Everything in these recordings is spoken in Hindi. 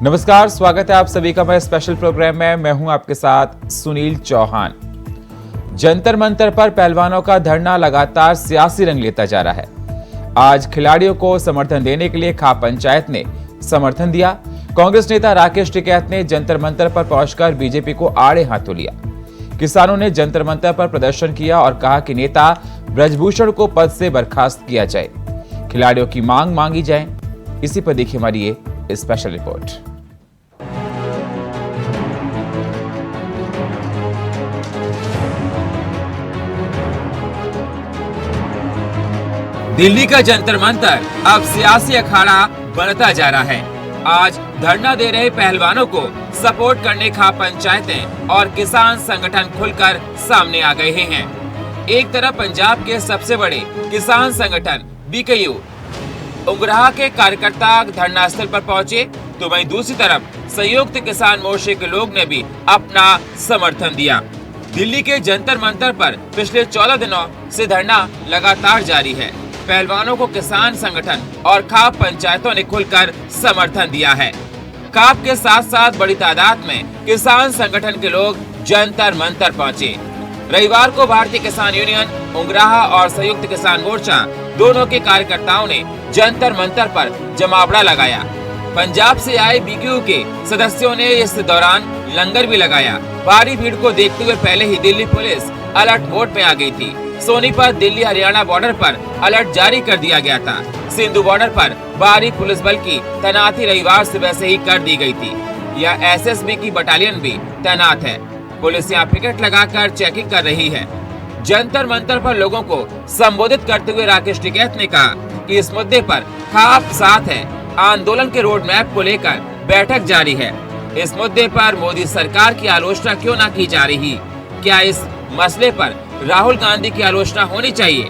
नमस्कार, स्वागत है आप सभी का मैं स्पेशल प्रोग्राम में। मैं हूं आपके साथ सुनील चौहान। जंतर मंतर पर पहलवानों का धरना लगातार सियासी रंग लेता जा रहा है। आज खिलाड़ियों को समर्थन देने के लिए खाप पंचायत ने समर्थन दिया। कांग्रेस नेता राकेश टिकैत ने जंतर मंतर पर पहुंचकर बीजेपी को आड़े हाथों लिया। किसानों ने जंतर मंतर पर प्रदर्शन किया और कहा कि नेता ब्रजभूषण को पद से बर्खास्त किया जाए, खिलाड़ियों की मांग मांगी जाए। इसी पर देखिए हमारी ये स्पेशल रिपोर्ट। दिल्ली का जंतर मंतर अब सियासी अखाड़ा बनता जा रहा है। आज धरना दे रहे पहलवानों को सपोर्ट करने खाप पंचायतें और किसान संगठन खुलकर सामने आ गए हैं। एक तरफ पंजाब के सबसे बड़े किसान संगठन बीकेयू उंगराह के कार्यकर्ता धरना स्थल पर पहुंचे, तो वहीं दूसरी तरफ संयुक्त किसान मोर्चे के लोग ने भी अपना समर्थन दिया। दिल्ली के जंतर मंतर पर पिछले 14 दिनों से धरना लगातार जारी है। पहलवानों को किसान संगठन और खाप पंचायतों ने खुलकर समर्थन दिया है। खाप के साथ साथ बड़ी तादाद में किसान संगठन के लोग जंतर मंतर पहुंचे। रविवार को भारतीय किसान यूनियन उंगराह और संयुक्त किसान मोर्चा दोनों के कार्यकर्ताओं ने जंतर मंतर पर जमावड़ा लगाया। पंजाब से आए बीकेयू के सदस्यों ने इस दौरान लंगर भी लगाया। भारी भीड़ को देखते हुए पहले ही दिल्ली पुलिस अलर्ट मोड में आ गई थी। सोनीपत दिल्ली हरियाणा बॉर्डर पर अलर्ट जारी कर दिया गया था। सिंधु बॉर्डर पर भारी पुलिस बल की तैनाती रविवार सुबह से ही कर दी गई थी। यह एसएसबी की बटालियन भी तैनात है। पुलिस यहाँ पिकेट लगाकर चेकिंग कर रही है। जंतर मंतर पर लोगों को संबोधित करते हुए राकेश टिकैत ने कहा कि इस मुद्दे पर खाप साथ है। आंदोलन के रोड मैप को लेकर बैठक जारी है। इस मुद्दे पर मोदी सरकार की आलोचना क्यों न की जा रही? क्या इस मसले पर राहुल गांधी की आलोचना होनी चाहिए?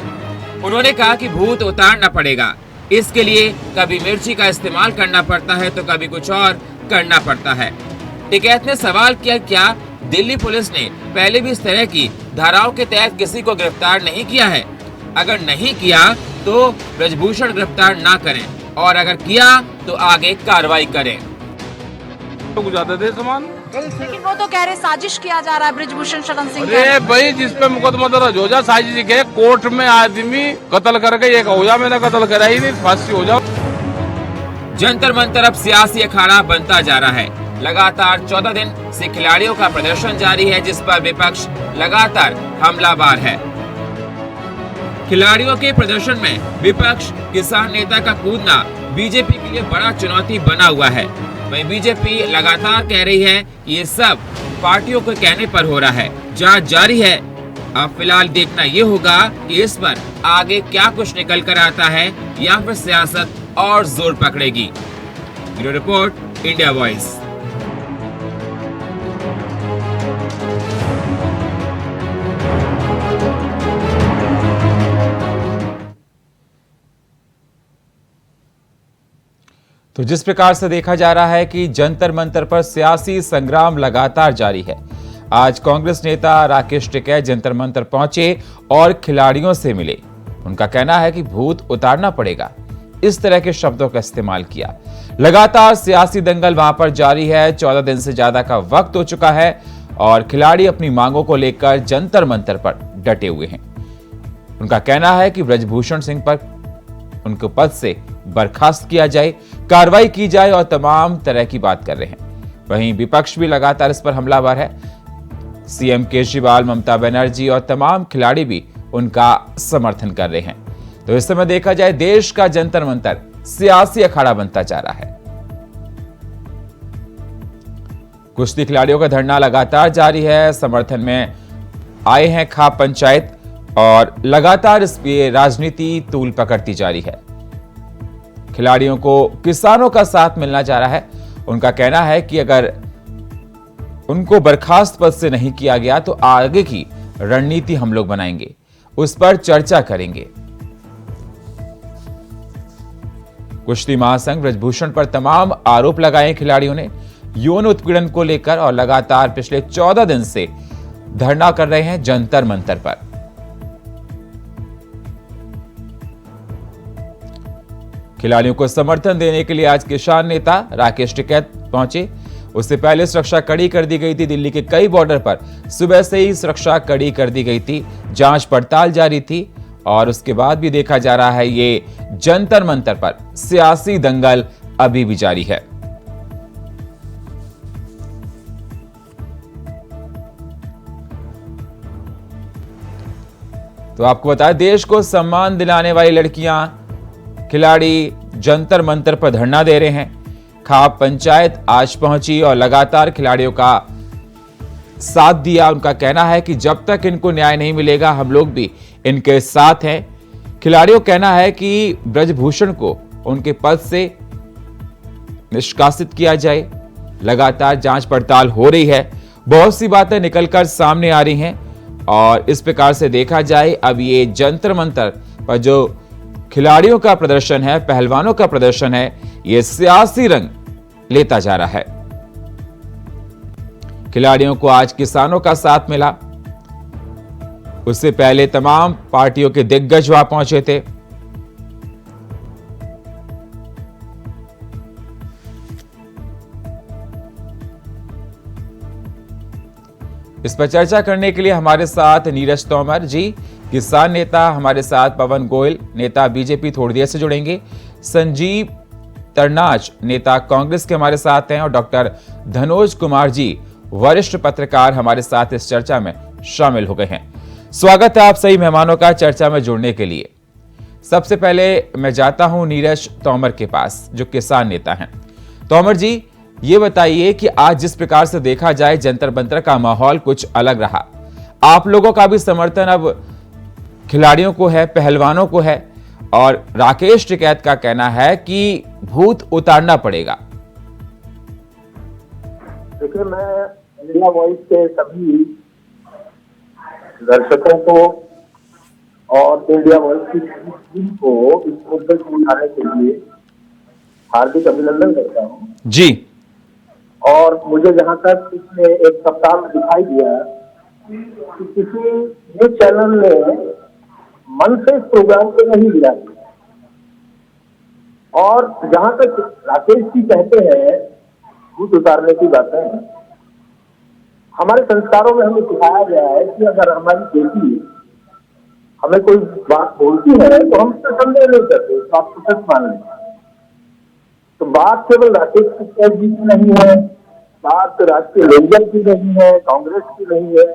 उन्होंने कहा कि भूत उतारना पड़ेगा। इसके लिए कभी मिर्ची का इस्तेमाल करना पड़ता है तो कभी कुछ और करना पड़ता है। टिकैत ने सवाल किया, क्या दिल्ली पुलिस ने पहले भी इस तरह की धाराओं के तहत किसी को गिरफ्तार नहीं किया है? अगर नहीं किया तो ब्रजभूषण गिरफ्तार ना करें, और अगर किया तो आगे कार्रवाई करें। लोग जाते थे सामान, लेकिन वो तो कह रहे साजिश किया जा रहा है ब्रजभूषण शरण सिंह। अरे भाई, जिस पे मुकदमा दर्ज हो जा, साजिश के कोर्ट में आदमी कत्ल करके एक हो जा, मैंने कत्ल करा ही नहीं, फांसी हो जाओ। जंतर मंतर अब सियासी अखाड़ा बनता जा रहा है। लगातार 14 दिन से खिलाड़ियों का प्रदर्शन जारी है, जिस पर विपक्ष लगातार हमलावर है। खिलाड़ियों के प्रदर्शन में विपक्ष किसान नेता का कूदना बीजेपी के लिए बड़ा चुनौती बना हुआ है। वहीं बीजेपी लगातार कह रही है कि ये सब पार्टियों के कहने पर हो रहा है। जांच जारी है। अब फिलहाल देखना ये होगा कि इस पर आगे क्या कुछ निकल कर आता है या फिर सियासत और जोर पकड़ेगी। Bureau report, India voice. तो जिस प्रकार से देखा जा रहा है कि जंतर मंतर पर सियासी संग्राम लगातार जारी है। आज कांग्रेस नेता राकेश टिकैत जंतर मंतर पहुंचे और खिलाड़ियों से मिले। उनका कहना है कि भूत उतारना पड़ेगा, इस तरह के शब्दों का इस्तेमाल किया। लगातार सियासी दंगल वहां पर जारी है। 14 दिन से ज्यादा का वक्त हो चुका है और खिलाड़ी अपनी मांगों को लेकर जंतर मंतर पर डटे हुए हैं। उनका कहना है कि ब्रजभूषण सिंह पर उनको पद से बर्खास्त किया जाए, कार्रवाई की जाए और तमाम तरह की बात कर रहे हैं। वहीं विपक्ष भी लगातार इस पर हमलावर है। सीएम केजरीवाल, ममता बनर्जी और तमाम खिलाड़ी भी उनका समर्थन कर रहे हैं। तो इस समय देखा जाए देश का जंतर मंतर सियासी अखाड़ा बनता जा रहा है। कुश्ती खिलाड़ियों का धरना लगातार जारी है। समर्थन में आए हैं खाप पंचायत और लगातार इस पे राजनीति तूल पकड़ती जा रही है। खिलाड़ियों को किसानों का साथ मिलना जा रहा है। उनका कहना है कि अगर उनको बर्खास्त पद से नहीं किया गया तो आगे की रणनीति हम लोग बनाएंगे, उस पर चर्चा करेंगे। कुश्ती महासंघ ब्रजभूषण पर तमाम आरोप लगाए खिलाड़ियों ने यौन उत्पीड़न को लेकर और लगातार पिछले 14 दिन से धरना कर रहे हैं जंतर मंतर पर। खिलाड़ियों को समर्थन देने के लिए आज किसान नेता राकेश टिकैत पहुंचे। उससे पहले सुरक्षा कड़ी कर दी गई थी। दिल्ली के कई बॉर्डर पर सुबह से ही सुरक्षा कड़ी कर दी गई थी, जांच पड़ताल जारी थी और उसके बाद भी देखा जा रहा है ये जंतर मंतर पर सियासी दंगल अभी भी जारी है। तो आपको बताएं, देश को सम्मान दिलाने वाली लड़कियां, खिलाड़ी जंतर मंतर पर धरना दे रहे हैं। खाप पंचायत आज पहुंची और लगातार खिलाड़ियों का साथ दिया। उनका कहना है कि जब तक इनको न्याय नहीं मिलेगा हम लोग भी इनके साथ हैं। खिलाड़ियों का कहना है कि ब्रजभूषण को उनके पद से निष्कासित किया जाए। लगातार जांच पड़ताल हो रही है, बहुत सी बातें निकलकर सामने आ रही हैं और इस प्रकार से देखा जाए अब ये जंतर मंतर पर जो खिलाड़ियों का प्रदर्शन है, पहलवानों का प्रदर्शन है, ये सियासी रंग लेता जा रहा है। खिलाड़ियों को आज किसानों का साथ मिला। उससे पहले तमाम पार्टियों के दिग्गज वहां पहुंचे थे। इस पर चर्चा करने के लिए हमारे साथ नीरज तोमर जी, किसान नेता, हमारे साथ पवन गोयल, नेता बीजेपी, थोड़ी देर से जुड़ेंगे। संजीव तरनाज, नेता कांग्रेस के हमारे साथ हैं और डॉक्टर धनोज कुमार जी, वरिष्ठ पत्रकार, हमारे साथ इस चर्चा में शामिल हो गए हैं। स्वागत है आप सभी मेहमानों का चर्चा में जुड़ने के लिए। सबसे पहले मैं जाता हूं नीरज तोमर के पास, जो किसान नेता हैं। तोमर जी, ये बताइए कि आज जिस प्रकार से देखा जाए जंतर मंतर का माहौल कुछ अलग रहा, आप लोगों का भी समर्थन अब खिलाड़ियों को है, पहलवानों को है और राकेश टिकैत का कहना है कि भूत उतारना पड़ेगा। देखिए, मैं इंडिया वॉइस के सभी दर्शकों को और इंडिया वॉइस की टीम को इस मुद्दे को उठाने के लिए हार्दिक अभिनंदन करता हूँ जी। और मुझे जहाँ तक पिछले एक सप्ताह में दिखाई दिया कि किसी न्यूज चैनल ने मन से इस प्रोग्राम को नहीं लिया। और जहाँ तक राकेश जी कहते हैं भूत उतारने की बातें हैं, हमारे संस्कारों में हमें सिखाया गया है कि अगर हमारी बेटी हमें कोई बात बोलती है तो हम उससे संदेह नहीं करते, तो आप सच मान लें। तो बात केवल राकेश टिकैत जी की नहीं है, बात राष्ट्रीय लोकदल की नहीं है, कांग्रेस की नहीं है।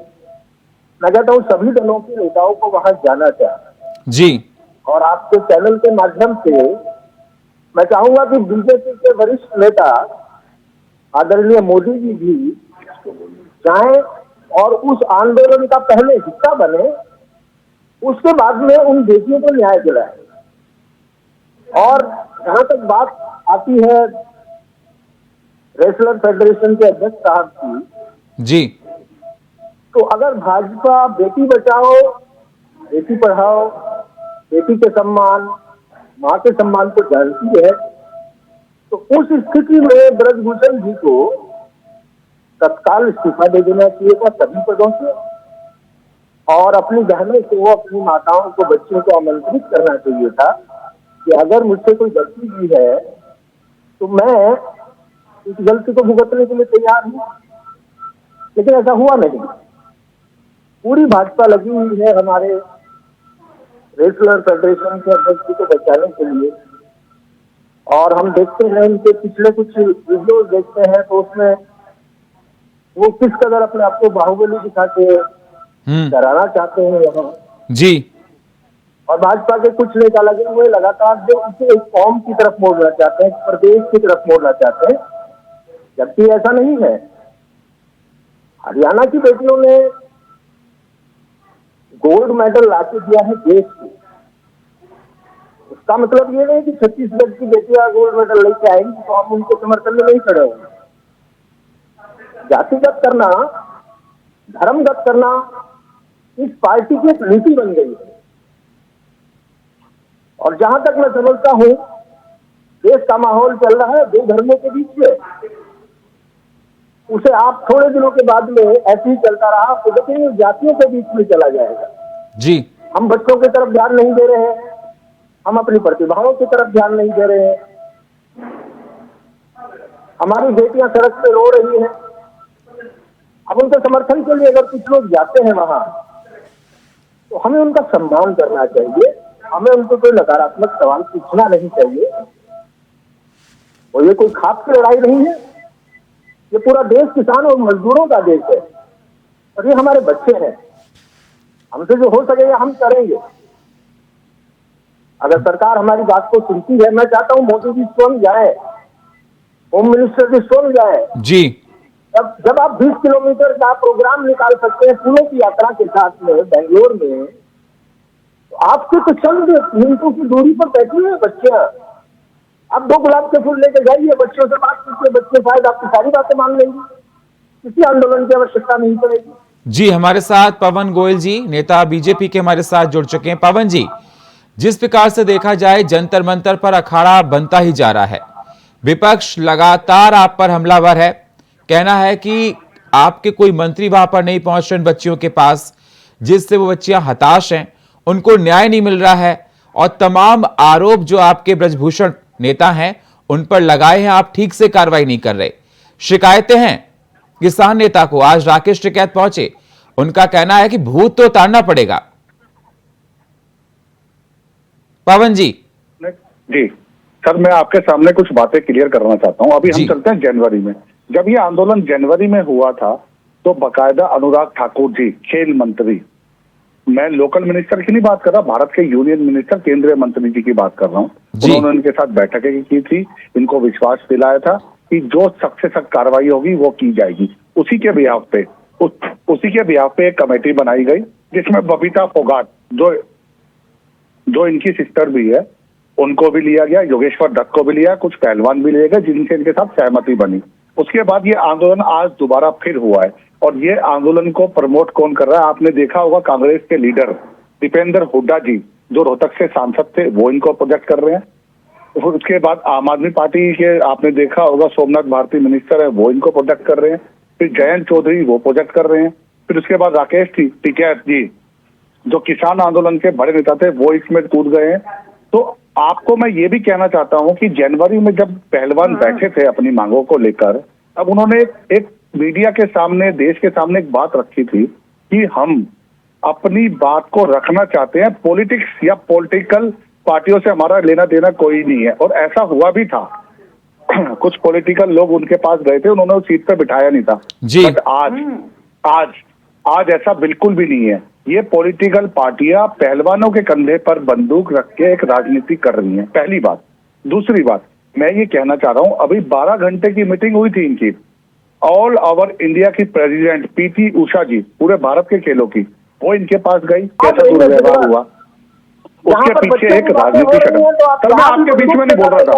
मैं कहता हूँ सभी दलों के नेताओं को वहां जाना चाहिए जी। और आपके चैनल के माध्यम से मैं चाहूंगा कि बीजेपी के वरिष्ठ नेता आदरणीय मोदी जी भी जाएं और उस आंदोलन का पहले हिस्सा बने, उसके बाद में उन बेटियों को न्याय दिलाए। और जहां तक बात आती है रेसलर फेडरेशन के अध्यक्ष साहब की जी, तो अगर भाजपा बेटी बचाओ, बेटी पढ़ाओ, बेटी के सम्मान, मां के सम्मान को जानती है, तो उस स्थिति में ब्रजभूषण जी को तत्काल इस्तीफा दे देना चाहिए था सभी पदों से और अपनी बहनों को, अपनी माताओं को, बच्चों को आमंत्रित करना चाहिए था कि अगर मुझसे कोई गलती हुई है तो मैं इस गलती को भुगतने के लिए तैयार हूं। लेकिन ऐसा हुआ नहीं। पूरी भाजपा लगी हुई है हमारे रेसलर फेडरेशन के अध्यक्ष को बचाने के लिए और हम देखते हैं उनके पिछले कुछ वीडियो देखते हैं तो उसमें वो किस कदर अपने आप को बाहुबली दिखा के डराना चाहते हैं वहां जी। और भाजपा के कुछ नेता लगे हुए लगातार जो इसे एक कौम की तरफ मोड़ना चाहते हैं, एक प्रदेश की तरफ मोड़ना चाहते हैं, जबकि ऐसा नहीं है। हरियाणा की बेटियों ने गोल्ड मेडल लाके दिया है देश को। उसका मतलब ये नहीं कि छत्तीसगढ़ की बेटियां गोल्ड मेडल लेके आएंगी तो हम उनके समर्थन में नहीं खड़े होंगे। जातिगत करना, धर्मगत करना इस पार्टी की एक नीति बन गई है। और जहां तक मैं समझता हूं देश का माहौल चल रहा है दो धर्मों के बीच में, उसे आप थोड़े दिनों के बाद में ऐसे ही चलता रहा तो देखिए जातियों के बीच में चला जाएगा जी। हम बच्चों की तरफ ध्यान नहीं दे रहे हैं, हम अपनी प्रतिभाओं की तरफ ध्यान नहीं दे रहे हैं, हमारी बेटियां सड़क पे रो रही हैं। अब उनके समर्थन के लिए अगर कुछ लोग जाते हैं वहां, तो हमें उनका सम्मान करना चाहिए, हमें उनको कोई नकारात्मक सवाल पूछना नहीं चाहिए। और ये कोई खाप की लड़ाई नहीं है, ये पूरा देश किसान और मजदूरों का देश है, और ये हमारे बच्चे हैं। हमसे जो हो सकेगा हम करेंगे। अगर सरकार हमारी बात को सुनती है, मैं चाहता हूं मोदी जी स्वयं जाए, होम मिनिस्टर जी स्वयं जाए जी। जब आप 20 किलोमीटर का प्रोग्राम निकाल सकते हैं फूलों की यात्रा के साथ में बेंगलोर में, तो आपसे तो चंद मिनटों की दूरी पर बैठी हुई बच्चियां, आप 2 गुलाब के फूल लेके जाइए, बच्चों से बात कीजिए, बच्चे शायद आपकी सारी बातें मान लेंगे, किसी आंदोलन की आवश्यकता नहीं पड़ेगी। जी, हमारे साथ पवन गोयल जी, नेता बीजेपी के हमारे साथ जुड़ चुके हैं। पवन जी, जिस प्रकार से देखा जाए जंतर मंतर पर अखाड़ा बनता ही जा रहा है, विपक्ष लगातार आप पर हमलावर है, कहना है कि आपके कोई मंत्री वहां पर नहीं पहुंच रहे बच्चियों के पास, जिससे वो बच्चियां हताश हैं, उनको न्याय नहीं मिल रहा है, और तमाम आरोप जो आपके ब्रजभूषण नेता हैं उन पर लगाए हैं, आप ठीक से कार्रवाई नहीं कर रहे। शिकायतें हैं किसान नेता को, आज राकेश टिकैत पहुंचे, उनका कहना है कि भूत तो उतारना पड़ेगा। पवन जी। जी सर, मैं आपके सामने कुछ बातें क्लियर करना चाहता हूं। अभी जी। हम चलते हैं जनवरी में। जब ये आंदोलन जनवरी में हुआ था तो बकायदा अनुराग ठाकुर जी, खेल मंत्री, मैं लोकल मिनिस्टर की नहीं बात कर रहा, भारत के यूनियन मिनिस्टर, केंद्रीय मंत्री जी की बात कर रहा हूँ, उन्होंने उनके साथ बैठकें की थी, इनको विश्वास दिलाया था कि जो सख्त से सख्त कार्रवाई होगी वो की जाएगी। उसी के बिहाफ पे एक कमेटी बनाई गई जिसमें बबीता फोगाट, जो इनकी सिस्टर भी है, उनको भी लिया गया, योगेश्वर दत्त को भी लिया, कुछ पहलवान भी लिए गए जिनसे इनके साथ सहमति बनी। उसके बाद ये आंदोलन आज दोबारा फिर हुआ है, और ये आंदोलन को प्रमोट कौन कर रहा है? आपने देखा होगा कांग्रेस के लीडर दीपेंद्र हुड्डा जी, जो रोहतक से सांसद थे, वो इनको प्रोजेक्ट कर रहे हैं। उसके बाद आम आदमी पार्टी के आपने देखा होगा सोमनाथ भारती मिनिस्टर है, वो इनको प्रोजेक्ट कर रहे हैं। फिर जयंत चौधरी वो प्रोजेक्ट कर रहे हैं। फिर उसके बाद राकेश टिकैत जी, जो किसान आंदोलन के बड़े नेता थे, वो इसमें कूद गए हैं। तो आपको मैं ये भी कहना चाहता हूं कि जनवरी में जब पहलवान बैठे थे अपनी मांगों को लेकर, अब उन्होंने एक मीडिया के सामने, देश के सामने एक बात रखी थी कि हम अपनी बात को रखना चाहते हैं, पॉलिटिक्स या पॉलिटिकल पार्टियों से हमारा लेना देना कोई नहीं है। और ऐसा हुआ भी था कुछ पॉलिटिकल लोग उनके पास गए थे, उन्होंने उस सीट पे बिठाया नहीं था जी। बट आज ऐसा बिल्कुल भी नहीं है। ये पॉलिटिकल पार्टियां पहलवानों के कंधे पर बंदूक रख के एक राजनीति कर रही हैं, पहली बात। दूसरी बात, मैं ये कहना चाह रहा हूं, अभी 12 घंटे की मीटिंग हुई थी इनकी, ऑल ओवर इंडिया की प्रेसिडेंट पीटी उषा जी, पूरे भारत के खेलों की, वो इनके पास गई, कैसा दुर्व्यवहार हुआ, उसके पीछे एक राजनीति षड्यंत्र। सर मैं आपके बीच में नहीं बोल रहा था,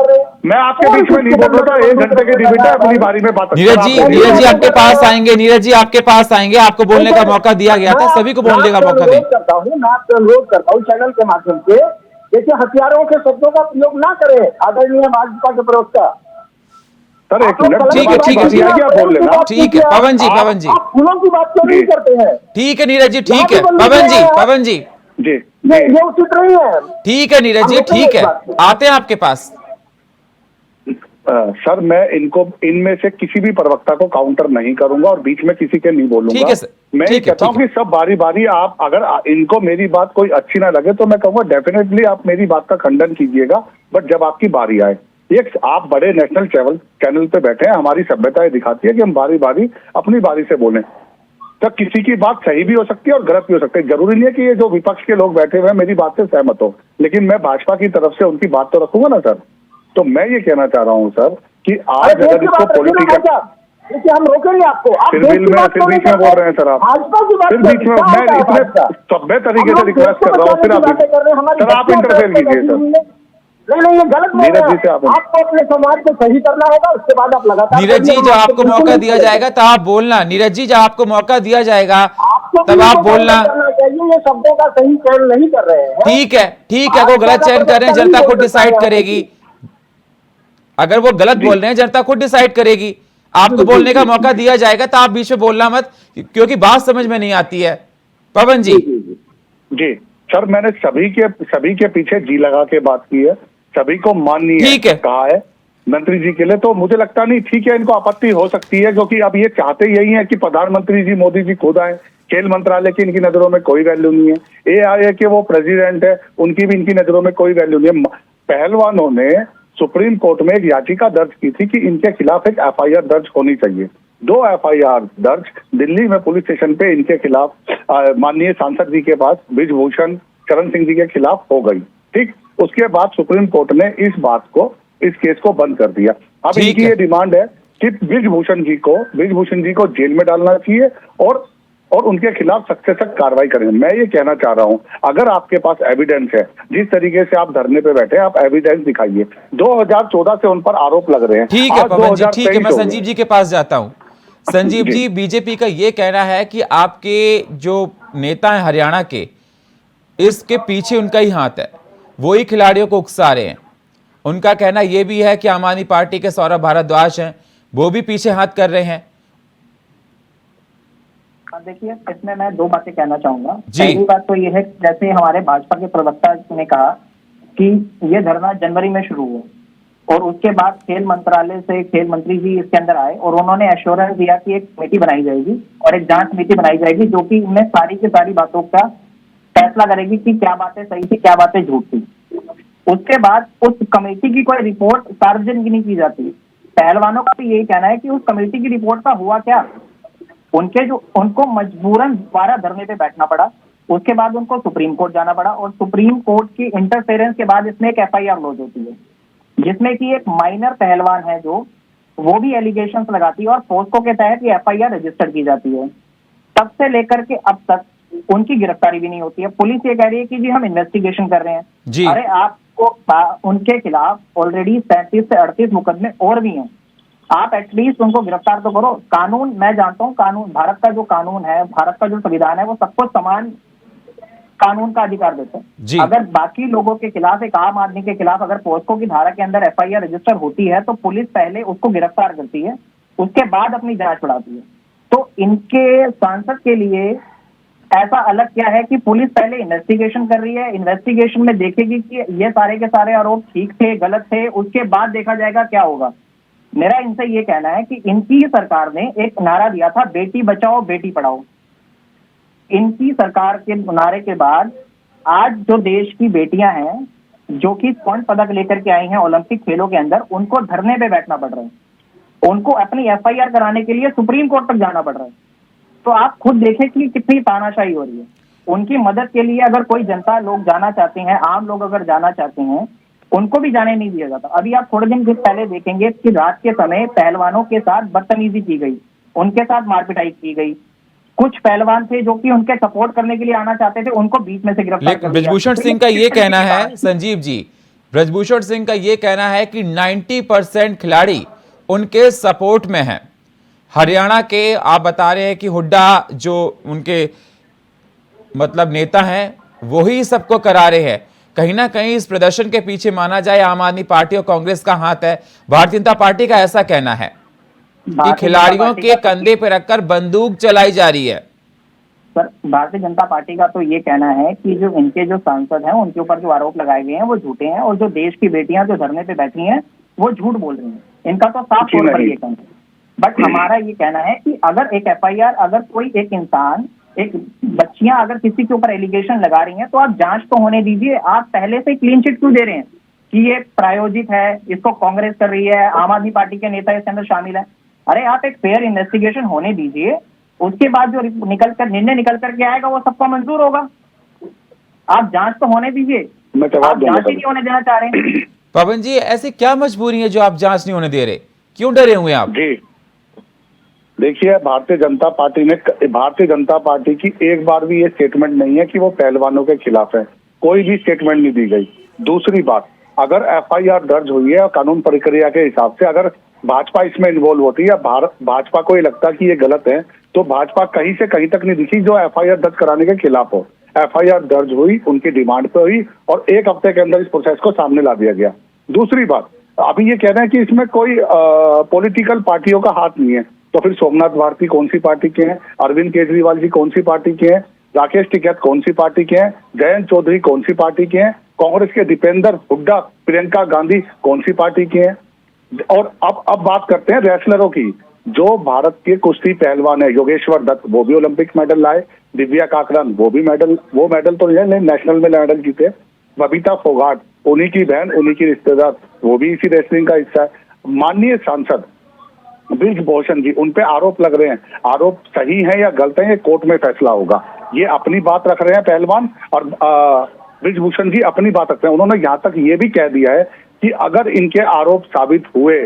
मैं आपके बीच में नहीं बोल रहा था, 1 घंटे की डिबेट है, अपनी बारी में बात। नीरज जी आपके पास आएंगे, नीरज जी आपके पास आएंगे, आपको बोलने का मौका दिया गया था, सभी को बोलने का मौका दें। मैं आपसे अनुरोध करता हूँ चैनल के माध्यम से, जैसे हथियारों के शब्दों का प्रयोग ना करें आदरणीय भाजपा के प्रवक्ता। सर एक मिनट, ठीक है क्या बोल लेना, ठीक है पवन जी फूलों की बात क्यों नहीं करते हैं? ठीक है नीरज जी, ठीक है पवन जी जी, ये उचित नहीं है। ठीक है नीरज जी, ठीक है, आते हैं आपके पास। सर मैं इनमें से किसी भी प्रवक्ता को काउंटर नहीं करूंगा और बीच में किसी के नहीं बोलूंगा। ठीक है सर, मैं ये कहता हूँ कि सब बारी बारी, आप अगर इनको मेरी बात कोई अच्छी ना लगे तो मैं कहूँगा डेफिनेटली आप मेरी बात का खंडन कीजिएगा, बट जब आपकी बारी आए, ये आप बड़े नेशनल चैनल पे बैठे हैं, हमारी सभ्यता दिखाती है कि हम बारी बारी अपनी बारी से बोलें। तो किसी की बात सही भी हो सकती है और गलत भी हो सकती है, जरूरी नहीं है कि ये जो विपक्ष के लोग बैठे हुए हैं मेरी बात से सहमत हो, लेकिन मैं भाजपा की तरफ से उनकी बात तो रखूंगा ना सर। तो मैं ये कहना चाह रहा हूँ सर कि आज अगर इसको पॉलिटिकल, हम रोकेंगे आपको, फिर बीच में बोल रहे हैं सर आप, फिर बीच में मैं इतने सभ्य तरीके से रिक्वेस्ट कर रहा हूँ, फिर आप इंटरफेयर कीजिए सर। नहीं ये गलत नहीं है, आपको अपने समाज को सही करना होगा, उसके बाद आप लगातार। नीरज जी जब आपको मौका दिया जाएगा तो आप बोलना, नीरज जी जब आपको मौका दिया जाएगा तब आप बोलना। ये शब्दों का सही चयन नहीं कर रहे हैं। ठीक है वो गलत चयन कर रहे हैं, जनता खुद डिसाइड करेगी। अगर वो गलत बोल रहे हैं जनता खुद डिसाइड करेगी, आपको बोलने का मौका दिया जाएगा तो आप बीच में बोलना मत, क्योंकि बात समझ में नहीं आती है। पवन जी जी सर, मैंने सभी के पीछे जी लगा के बात की है, सभी को माननीय ठीक है कहा है, मंत्री जी के लिए, तो मुझे लगता नहीं, ठीक है इनको आपत्ति हो सकती है क्योंकि अब ये चाहते यही है कि प्रधानमंत्री जी मोदी जी खुद आए। खेल मंत्रालय की इनकी नजरों में कोई वैल्यू नहीं है, AIA के वो प्रेसिडेंट है, उनकी भी इनकी नजरों में कोई वैल्यू नहीं है। पहलवानों ने सुप्रीम कोर्ट में एक याचिका दर्ज की थी कि इनके खिलाफ एक FIR दर्ज होनी चाहिए। 2 FIR दर्ज दिल्ली में पुलिस स्टेशन पे इनके खिलाफ माननीय सांसद जी के पास ब्रिजभूषण शरण सिंह जी के खिलाफ हो गई। ठीक, उसके बाद सुप्रीम कोर्ट ने इस केस को बंद कर दिया। अब ठीक इनकी है। ये डिमांड है कि ब्रिजभूषण जी को जेल में डालना चाहिए और उनके खिलाफ सख्त से सख्त कार्रवाई करें। मैं ये कहना चाह रहा हूं, अगर आपके पास एविडेंस है, जिस तरीके से आप धरने पे बैठे हैं, आप एविडेंस दिखाइए। 2014 से उन पर आरोप लग रहे हैं। ठीक है आज पवन जी, ठीक है, 2023 मैं हो गए। संजीव जी के पास जाता हूं। संजीव जी। जी, बीजेपी का ये कहना है कि आपके जो नेता हैं हरियाणा के, इसके पीछे उनका ही हाथ है, वो ही खिलाड़ियों को उकसा रहे हैं। उनका कहना यह भी है कि आम आदमी पार्टी के सौरभ भारद्वाज हैं, वो भी पीछे हाथ कर रहे हैं। देखिए, इसमें मैं 2 बातें कहना चाहूंगा। जी। पहली बात तो यह है कि जैसे हमारे भाजपा के प्रवक्ता ने कहा कि ये धरना जनवरी में शुरू हुआ और उसके बाद खेल मंत्रालय से खेल मंत्री जी इसके अंदर आए और उन्होंने एश्योरेंस दिया कि एक कमेटी बनाई जाएगी और एक जांच समिति बनाई जाएगी जो कि इनमें सारी की सारी बातों का फैसला करेगी कि क्या बातें सही थी, क्या बातें झूठ थी। उसके बाद उस कमेटी की कोई रिपोर्ट सार्वजनिक नहीं की जाती। पहलवानों का भी यही कहना है कि उस कमेटी की रिपोर्ट का हुआ क्या। उनको मजबूरन दोबारा धरने पे बैठना पड़ा, उसके बाद उनको सुप्रीम कोर्ट जाना पड़ा और सुप्रीम कोर्ट की इंटरफेरेंस के बाद इसमें एक FIR लॉन्च होती है जिसमें कि एक माइनर पहलवान है जो वो भी एलिगेशंस लगाती है और पोस्को के तहत ये FIR रजिस्टर की जाती है। तब से लेकर के अब तक उनकी गिरफ्तारी भी नहीं होती है। पुलिस ये कह रही है कि जी हम इन्वेस्टिगेशन कर रहे हैं। जी। अरे आपको उनके खिलाफ ऑलरेडी 37 से 38 मुकदमे और भी हैं, आप एटलीस्ट उनको गिरफ्तार तो करो। कानून, मैं जानता हूँ कानून, भारत का जो कानून है, भारत का जो संविधान है, वो सबको समान कानून का अधिकार देता जी। है। अगर बाकी लोगों के खिलाफ, एक आम आदमी के खिलाफ अगर पोस्को की धारा के अंदर FIR रजिस्टर होती है तो पुलिस पहले उसको गिरफ्तार करती है, उसके बाद अपनी जांच बढ़ाती है। तो इनके सांसद के लिए ऐसा अलग क्या है कि पुलिस पहले इन्वेस्टिगेशन कर रही है, इन्वेस्टिगेशन में देखेगी कि ये सारे के सारे आरोप ठीक थे, गलत थे, उसके बाद देखा जाएगा क्या होगा। मेरा इनसे ये कहना है कि इनकी सरकार ने एक नारा दिया था, बेटी बचाओ बेटी पढ़ाओ। इनकी सरकार के नारे के बाद आज जो देश की बेटियां हैं जो कि स्वर्ण पदक लेकर के आई हैं ओलंपिक खेलों के अंदर, उनको धरने पे बैठना पड़ रहा है। उनको अपनी FIR कराने के लिए सुप्रीम कोर्ट तक जाना पड़ रहा है। तो आप खुद देखें कि कितनी तानाशाही हो रही है। उनकी मदद के लिए अगर कोई जनता लोग जाना चाहते हैं, आम लोग अगर जाना चाहते हैं, उनको भी जाने नहीं दिया जाता। अभी आप थोड़े दिन पहले देखेंगे कि रात के समय पहलवानों के साथ बदतमीजी की गई, उनके साथ मारपिटाई की गई। कुछ पहलवान थे जो कि उनके सपोर्ट करने के लिए आना चाहते थे, उनको बीच में से गिरफ्तार कर दिया। ब्रिजभूषण सिंह का ये कहना है, संजीव जी, ब्रिजभूषण सिंह का ये कहना है कि 90% खिलाड़ी उनके सपोर्ट में हैं। हरियाणा के आप बता रहे हैं कि हुड्डा जो उनके मतलब नेता हैं वही सबको करा रहे हैं। कहीं ना कहीं इस प्रदर्शन के पीछे माना जाए आम आदमी पार्टी और कांग्रेस का हाथ है। भारतीय जनता पार्टी का ऐसा कहना है कि खिलाड़ियों के कंधे पर रखकर बंदूक चलाई जा रही है। सर, भारतीय जनता पार्टी का तो ये कहना है कि जो इनके जो सांसद हैं उनके ऊपर जो आरोप लगाए गए हैं वो झूठे हैं और जो देश की बेटियां जो धरने पे बैठी हैं वो झूठ बोल रही हैं। इनका तो साफ तौर पर ये कहना है। बट हमारा ये कहना है कि अगर एक FIR, अगर कोई एक इंसान, एक बच्चियां अगर किसी के ऊपर एलिगेशन लगा रही हैं तो आप जांच तो होने दीजिए। आप पहले से क्लीन चिट क्यों दे रहे हैं कि ये प्रायोजित है, इसको कांग्रेस कर रही है, आम आदमी पार्टी के नेता इसके अंदर शामिल है। अरे आप एक फेयर इन्वेस्टिगेशन होने दीजिए, उसके बाद जो निर्णय निकल करके आएगा वो सबको मंजूर होगा। आप जांच तो होने दीजिए, आप जांच ही नहीं होने देना चाह रहे हैं। पवन जी, ऐसी क्या मजबूरी है जो आप जांच नहीं होने दे रहे? क्यों डरे हुए आप? जी देखिए, भारतीय जनता पार्टी की एक बार भी ये स्टेटमेंट नहीं है कि वो पहलवानों के खिलाफ है। कोई भी स्टेटमेंट नहीं दी गई। दूसरी बात, अगर FIR दर्ज हुई है और कानून प्रक्रिया के हिसाब से अगर भाजपा इसमें इन्वॉल्व होती है, भाजपा को ये लगता कि ये गलत है, तो भाजपा कहीं से कहीं तक नहीं दिखी जो FIR दर्ज कराने के खिलाफ हो। FIR दर्ज हुई, उनकी डिमांड पे हुई और 1 हफ्ते के अंदर इस प्रोसेस को सामने ला दिया गया। दूसरी बात, अभी ये कहना है कि इसमें कोई पॉलिटिकल पार्टियों का हाथ नहीं है, तो फिर सोमनाथ भारती कौन सी पार्टी के हैं, अरविंद केजरीवाल जी कौन सी पार्टी के हैं, राकेश टिकैत कौन सी पार्टी के हैं, जयंत चौधरी कौन सी पार्टी के हैं, कांग्रेस के दीपेंद्र हुड्डा, प्रियंका गांधी कौन सी पार्टी के हैं? और अब बात करते हैं रेसलरों की। जो भारत के कुश्ती पहलवान है योगेश्वर दत्त, वो भी ओलंपिक मेडल लाए। दिव्या काकरन, वो मेडल तो नहीं, नेशनल में मेडल जीते। बबीता फोगाट, उन्हीं की बहन, उन्हीं की रिश्तेदार, वो भी इसी रेसलिंग का हिस्सा है। माननीय सांसद ब्रिजभूषण जी, उन पे आरोप लग रहे हैं, आरोप सही है या गलत है ये कोर्ट में फैसला होगा। ये अपनी बात रख रहे हैं पहलवान, और ब्रिजभूषण जी अपनी बात रखते हैं। उन्होंने यहाँ तक ये भी कह दिया है कि अगर इनके आरोप साबित हुए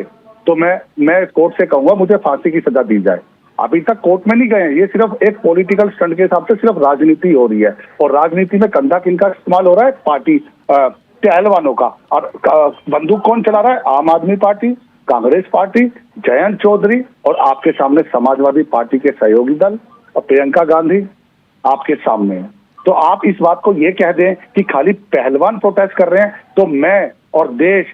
तो मैं कोर्ट से कहूंगा मुझे फांसी की सजा दी जाए। अभी तक कोर्ट में नहीं गए हैं, ये सिर्फ एक पॉलिटिकल स्टंट के हिसाब से सिर्फ राजनीति हो रही है। और राजनीति में कंधा किनका इस्तेमाल हो रहा है? पार्टी पहलवानों का। और बंदूक कौन चला रहा है? आम आदमी पार्टी, कांग्रेस पार्टी, जयंत चौधरी, और आपके सामने समाजवादी पार्टी के सहयोगी दल और प्रियंका गांधी आपके सामने है। तो आप इस बात को ये कह दें कि खाली पहलवान प्रोटेस्ट कर रहे हैं, तो मैं और देश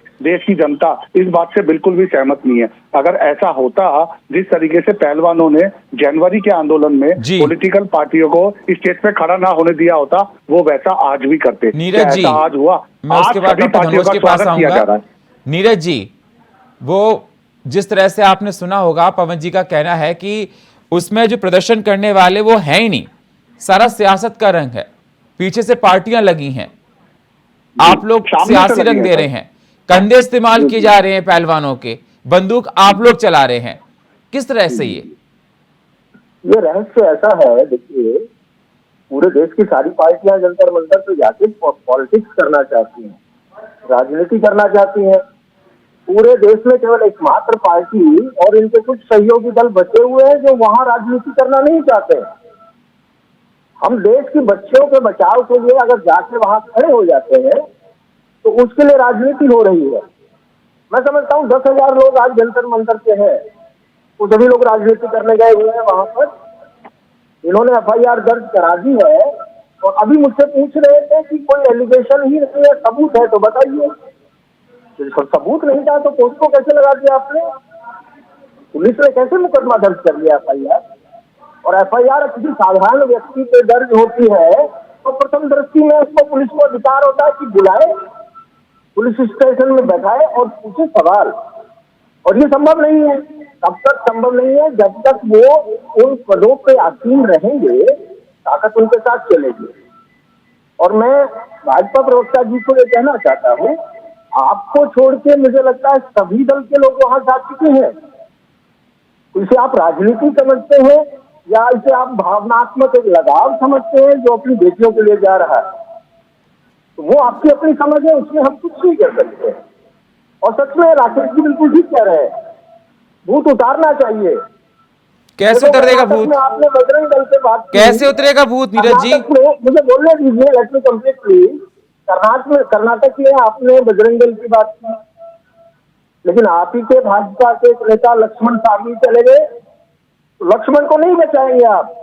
की जनता इस बात से बिल्कुल भी सहमत नहीं है। अगर ऐसा होता, जिस तरीके से पहलवानों ने जनवरी के आंदोलन में पॉलिटिकल पार्टियों को स्टेज पे खड़ा ना होने दिया होता, वो वैसा आज भी करते। नीरज जी, आज हुआ, मैं उसके बाद डॉक्टर धनोज के पास आऊंगा। नीरज जी, वो जिस तरह से आपने सुना होगा, पवन जी का कहना है कि उसमें जो प्रदर्शन करने वाले वो है ही नहीं, सारा सियासत का रंग है, पीछे से पार्टियां लगी हैं, आप लोग सियासी रंग दे रहे हैं, कंधे इस्तेमाल किए जा रहे हैं पहलवानों के, बंदूक आप लोग चला रहे हैं। किस तरह से ये रहस्य ऐसा है? देखिए, पूरे देश की सारी पार्टियां जंतर मंतर पे जाके पॉलिटिक्स करना चाहती हैं, राजनीति करना चाहती हैं। पूरे देश में केवल एकमात्र पार्टी और इनके कुछ सहयोगी दल बचे हुए हैं जो वहां राजनीति करना नहीं चाहते। हम देश की बच्चियों के बचाव के लिए अगर जाके वहां खड़े हो जाते हैं तो उसके लिए राजनीति हो रही है। मैं समझता हूँ 10,000 लोग आज जंतर मंतर के हैं, वो सभी लोग राजनीति करने गए हुए हैं वहां पर। इन्होंने FIR दर्ज करा दी है और अभी मुझसे पूछ रहे थे कि कोई एलिगेशन ही नहीं है, सबूत है तो बताइए। सबूत नहीं था तो पोस्ट को कैसे लगा दिया आपने? पुलिस ने कैसे मुकदमा दर्ज कर लिया FIR? और FIR किसी साधारण व्यक्ति पे दर्ज होती है तो प्रथम दृष्टि में उसको पुलिस को अधिकार होता है कि बुलाए, पुलिस स्टेशन में बैठाए और पूछे सवाल। और ये संभव नहीं है। तब तक संभव नहीं है जब तक वो उन पदों पे आसीन रहेंगे, ताकत उनके साथ चलेगी। और मैं भाजपा प्रवक्ता जी को ये कहना चाहता हूँ, आपको छोड़ के मुझे लगता है सभी दल के लोग वहां जा चुके हैं। इसे आप राजनीति समझते हैं या इसे आप भावनात्मक एक लगाव समझते हैं जो अपनी बेटियों के लिए जा रहा है, तो वो आपकी अपनी समझ है, उसमें हम कुछ नहीं कर सकते। और सच में राकेश जी बिल्कुल ठीक कह रहे हैं, भूत उतारना चाहिए। कैसे उतरेगा भूत? आपने बजरंग दल से बात की, कैसे उतरेगा भूत नीरज जी? मुझे बोलने दीजिए, let me complete please. Karnataka में आपने बजरंग दल की बात की, लेकिन आप ही के भाजपा के नेता लक्ष्मण सागी चले गए, तो लक्ष्मण को नहीं बचाएंगे आप,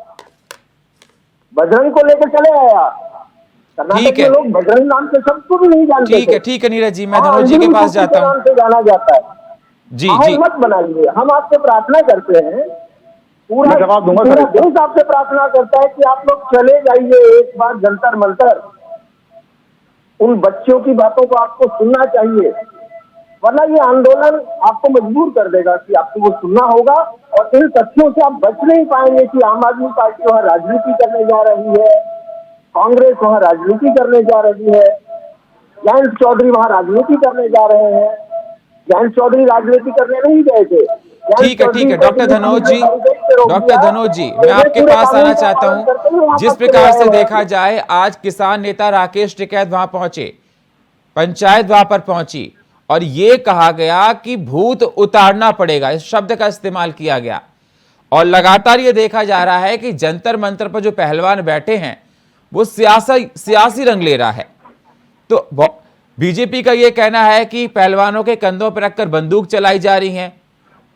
बजरंग को लेकर चले आए आप। कर्नाटक के लोग बजरंग नाम से सबको भी नहीं जानते। ठीक है नीरज जी, मैं धनोज जी के पास जाता हूँ। से जाना जाता है जी। मत बनाइए, हम आपसे प्रार्थना करते हैं, पूरा देश आपसे प्रार्थना करता है कि आप लोग चले जाइए एक बार जंतर मंतर। उन बच्चों की बातों को आपको सुनना चाहिए, वरना ये आंदोलन आपको मजबूर कर देगा कि आपको वो सुनना होगा। और इन तथ्यों से आप बच नहीं पाएंगे कि आम आदमी पार्टी वहां राजनीति करने जा रही है, कांग्रेस वहां राजनीति करने जा रही है, जयंत चौधरी वहां राजनीति करने जा रहे हैं। जयंत चौधरी राजनीति करने नहीं गए थे। ठीक है डॉक्टर धनोज जी, मैं आपके पास आना चाहता हूं। जिस प्रकार से देखा जाए, आज किसान नेता राकेश टिकैत वहां पहुंचे, पंचायत वहां पर पहुंची और ये कहा गया कि भूत उतारना पड़ेगा, इस शब्द का इस्तेमाल किया गया। और लगातार ये देखा जा रहा है कि जंतर मंतर पर जो पहलवान बैठे हैं वो सियासी रंग ले रहा है। तो बीजेपी का ये कहना है कि पहलवानों के कंधों पर रखकर बंदूक चलाई जा रही हैं,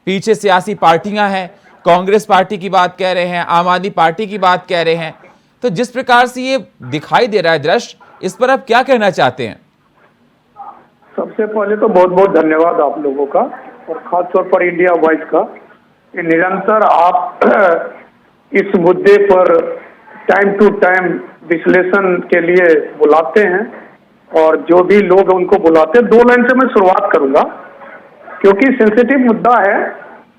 पीछे सियासी पार्टियां हैं, कांग्रेस पार्टी की बात कह रहे हैं, आम आदमी पार्टी की बात कह रहे हैं। तो जिस प्रकार से ये दिखाई दे रहा है दृश्य, इस पर आप क्या कहना चाहते हैं? सबसे पहले तो बहुत बहुत धन्यवाद आप लोगों का और खासतौर पर इंडिया वॉइस का। निरंतर आप इस मुद्दे पर टाइम टू टाइम विश्लेषण के लिए बुलाते हैं और जो भी लोग उनको बुलाते हैं। 2 लाइन से मैं शुरुआत करूंगा क्योंकि सेंसिटिव मुद्दा है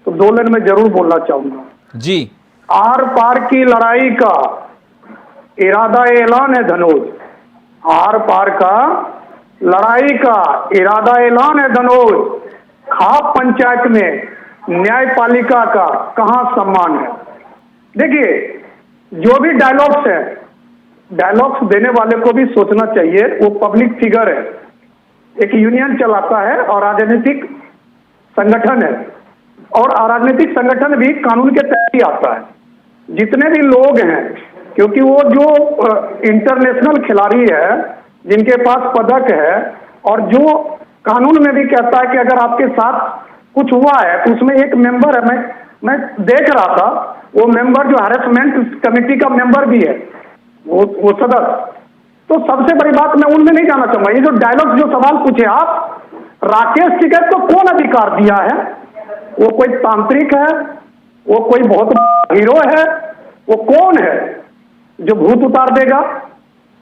तो 2 लाइन में जरूर बोलना चाहूंगा। जी। आर पार की लड़ाई का इरादा ऐलान है धनोज, आर पार का लड़ाई का इरादा ऐलान है धनोज। खाप पंचायत में न्यायपालिका का कहां सम्मान है। देखिए, जो भी डायलॉग्स है, डायलॉग्स देने वाले को भी सोचना चाहिए। वो पब्लिक फिगर है, एक यूनियन चलाता है और राजनीतिक संगठन है, और राजनीतिक संगठन भी कानून के तहत ही आता है। जितने भी लोग हैं, क्योंकि वो जो इंटरनेशनल खिलाड़ी है जिनके पास पदक है, और जो कानून में भी कहता है कि अगर आपके साथ कुछ हुआ है तो उसमें एक मेंबर है, मैं देख रहा था, वो मेंबर जो हैरेसमेंट कमेटी का मेंबर भी है, वो सदस्य। तो सबसे बड़ी बात मैं उनमें नहीं जाना चाहूंगा। ये जो डायलॉग, जो सवाल पूछे आप, राकेश टिकैत को कौन अधिकार दिया है? वो कोई तांत्रिक है? वो कोई बहुत हीरो है? वो कौन है जो भूत उतार देगा?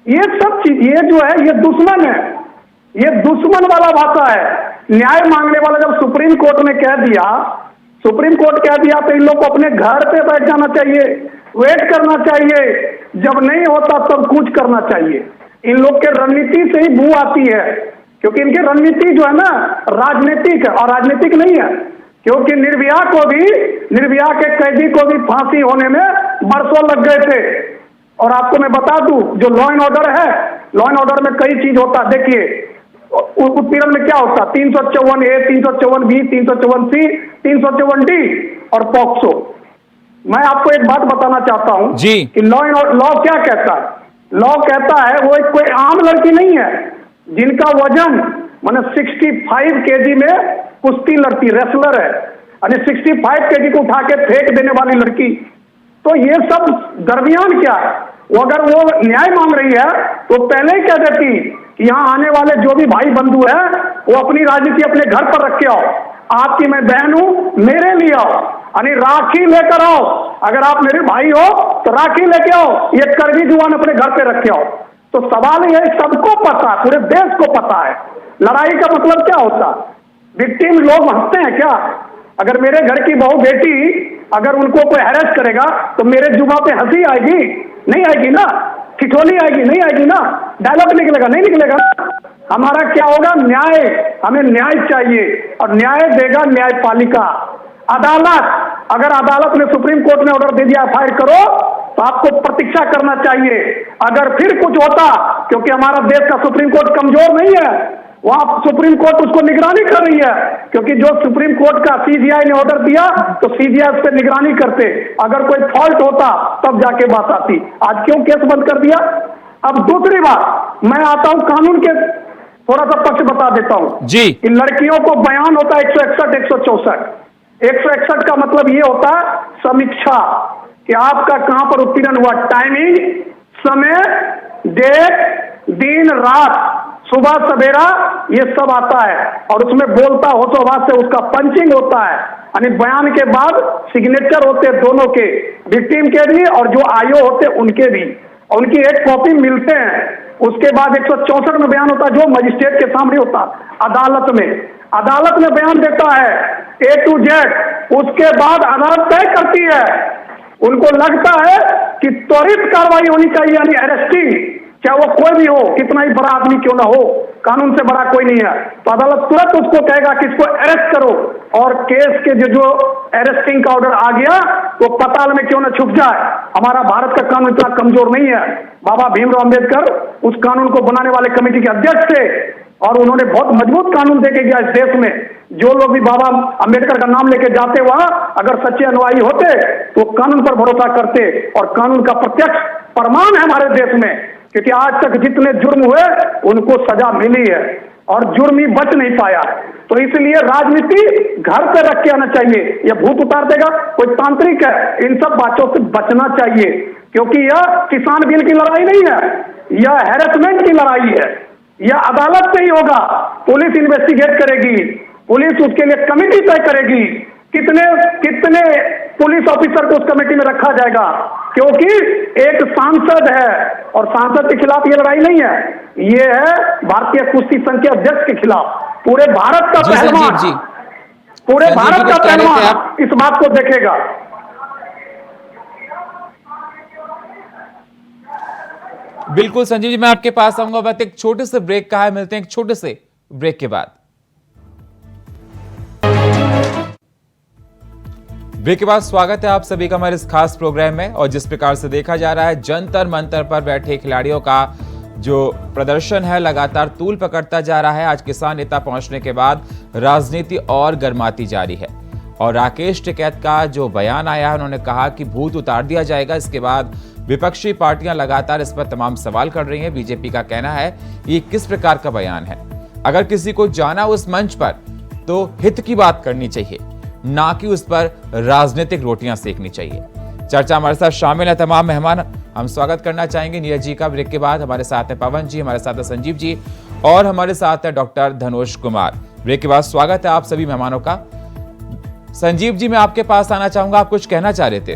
ये सब चीज, ये जो है, ये दुश्मन है, ये दुश्मन वाला भाषा है। न्याय मांगने वाला जब सुप्रीम कोर्ट ने कह दिया, सुप्रीम कोर्ट कह दिया, तो इन लोग को अपने घर पे बैठ जाना चाहिए, वेट करना चाहिए, जब नहीं होता तब कुछ करना चाहिए। इन लोग के रणनीति से ही बू आती है, क्योंकि इनकी रणनीति जो है ना राजनीतिक है, और राजनीतिक नहीं है। क्योंकि निर्भया के कैदी को भी फांसी होने में बरसों लग गए थे। और आपको मैं बता दूं, जो लॉ एंड ऑर्डर है, लॉ एंड ऑर्डर में कई चीज होता है। देखिए, उत्पीड़न में क्या होता है, 354A, 354B, 354C, 354D और पॉक्सो। मैं आपको एक बात बताना चाहता हूं जी कि लॉ क्या कहता है। लॉ कहता है वो एक कोई आम लड़की नहीं है जिनका वजन माने 65 kg में कुश्ती लड़ती रेसलर है, यानी 65 kg को उठा के फेंक देने वाली लड़की। तो ये सब दरमियान क्या है, वो अगर वो न्याय मांग रही है तो पहले ही कह देती कि यहाँ आने वाले जो भी भाई बंधु है वो अपनी राजनीति अपने घर पर रख के आओ। आपकी मैं बहन हूं, मेरे लिए आओ, यानी राखी लेकर आओ। अगर आप मेरे भाई हो तो राखी लेके आओ, ये करगी जुबान अपने घर पे रख के आओ। तो सवाल ये सबको पता है, पूरे देश को पता है लड़ाई का मतलब क्या होता है। विक्टिम लोग हंसते हैं क्या? अगर मेरे घर की बहू बेटी अगर उनको कोई हैरेस करेगा तो मेरे जुबान पे हंसी आएगी? नहीं आएगी ना, ठिठोली आएगी? नहीं आएगी ना, डायलॉग निकलेगा? नहीं निकलेगा। हमारा क्या होगा? न्याय, हमें न्याय चाहिए, और न्याय देगा न्यायपालिका, अदालत। अगर अदालत ने सुप्रीम कोर्ट ने ऑर्डर दे दिया फायर करो, तो आपको प्रतीक्षा करना चाहिए। अगर फिर कुछ होता, क्योंकि हमारा देश का सुप्रीम कोर्ट कमजोर नहीं है, वहां सुप्रीम कोर्ट उसको निगरानी कर रही है, क्योंकि जो सुप्रीम कोर्ट का सीबीआई ने ऑर्डर दिया तो सीबीआई उस पर निगरानी करते। अगर कोई फॉल्ट होता तब जाके बात आती। आज क्यों केस बंद कर दिया? अब दूसरी बात, मैं आता हूं कानून के थोड़ा सा पक्ष बता देता हूं जी। इन लड़कियों को बयान होता है 161, 164। 161 का मतलब ये होता है समीक्षा, कि आपका कहां पर उत्पीड़न हुआ, टाइमिंग, समय, डेट, दिन, रात, सुबह सवेरा, ये सब आता है। और उसमें बोलता होशोहवास से उसका पंचिंग होता है, यानी बयान के बाद सिग्नेचर होते हैं दोनों के, विक्टिम के भी और जो आईओ होते उनके भी, और उनकी एक कॉपी मिलते हैं। उसके बाद 164 में बयान होता है जो मजिस्ट्रेट के सामने होता है अदालत में। अदालत में बयान देता है A to Z, उसके बाद अदालत तय करती है। उनको लगता है कि त्वरित कार्रवाई होनी चाहिए, यानी अरेस्टिंग, चाहे वो कोई भी हो, कितना ही बड़ा आदमी क्यों ना हो, कानून से बड़ा कोई नहीं है, तो अदालत तुरंत उसको कहेगा कि इसको अरेस्ट करो। और केस के जो अरेस्टिंग का ऑर्डर आ गया वो पाताल में क्यों ना छुप जाए। हमारा भारत का कानून इतना कमजोर नहीं है। बाबा भीमराव अंबेडकर उस कानून को बनाने वाले कमेटी के अध्यक्ष थे, और उन्होंने बहुत मजबूत कानून देके गया इस देश में। जो लोग भी बाबा अंबेडकर का नाम लेके जाते वहां, अगर सच्चे अनुयायी होते तो कानून पर भरोसा करते, और कानून का प्रत्यक्ष प्रमाण है हमारे देश में, क्योंकि आज तक जितने जुर्म हुए उनको सजा मिली है और जुर्मी बच नहीं पाया। तो इसलिए राजनीति घर पे रख के आना चाहिए। यह भूत उतार देगा, कोई तांत्रिक है, इन सब बातों से बचना चाहिए, क्योंकि यह किसान बिल की लड़ाई नहीं है, यह हैरेसमेंट की लड़ाई है। यह अदालत से ही होगा, पुलिस इन्वेस्टिगेट करेगी, पुलिस उसके लिए कमेटी तय करेगी, कितने पुलिस ऑफिसर को उस कमेटी में रखा जाएगा, क्योंकि एक सांसद है, और सांसद के खिलाफ ये लड़ाई नहीं है, ये है भारतीय कुश्ती संघ के अध्यक्ष के खिलाफ। पूरे भारत का पहलवान, पूरे संजीव जी भारत का कुछ कह रहे थे पहलवान आप? इस बात को देखेगा। बिल्कुल संजीव जी, मैं आपके पास आऊंगा, बस एक छोटे से ब्रेक का है, मिलते हैं एक छोटे से ब्रेक के बाद। ब्रेक के बाद स्वागत है आप सभी का हमारे इस खास प्रोग्राम में। और जिस प्रकार से देखा जा रहा है, जंतर मंतर पर बैठे खिलाड़ियों का जो प्रदर्शन है लगातार तूल पकड़ता जा रहा है। आज किसान नेता पहुंचने के बाद राजनीति और गर्माती जा रही है। और राकेश टिकैत का जो बयान आया है, उन्होंने कहा कि भूत उतार दिया जाएगा। इसके बाद विपक्षी पार्टियां लगातार इस पर तमाम सवाल कर रही हैं। बीजेपी का कहना है ये किस प्रकार का बयान है। अगर किसी को जाना उस मंच पर तो हित की बात करनी चाहिए, ना कि उस पर राजनीतिक रोटियां सेकनी चाहिए। चर्चा हमारे साथ शामिल है तमाम मेहमान। हम स्वागत करना चाहेंगे नीरज जी का। ब्रेक के बाद हमारे साथ है पवन जी, हमारे साथ है संजीव जी और हमारे साथ है डॉक्टर धनुष कुमार। ब्रेक के बाद स्वागत है आप सभी मेहमानों का। संजीव जी, मैं आपके पास आना चाहूंगा, आप कुछ कहना चाह रहे थे।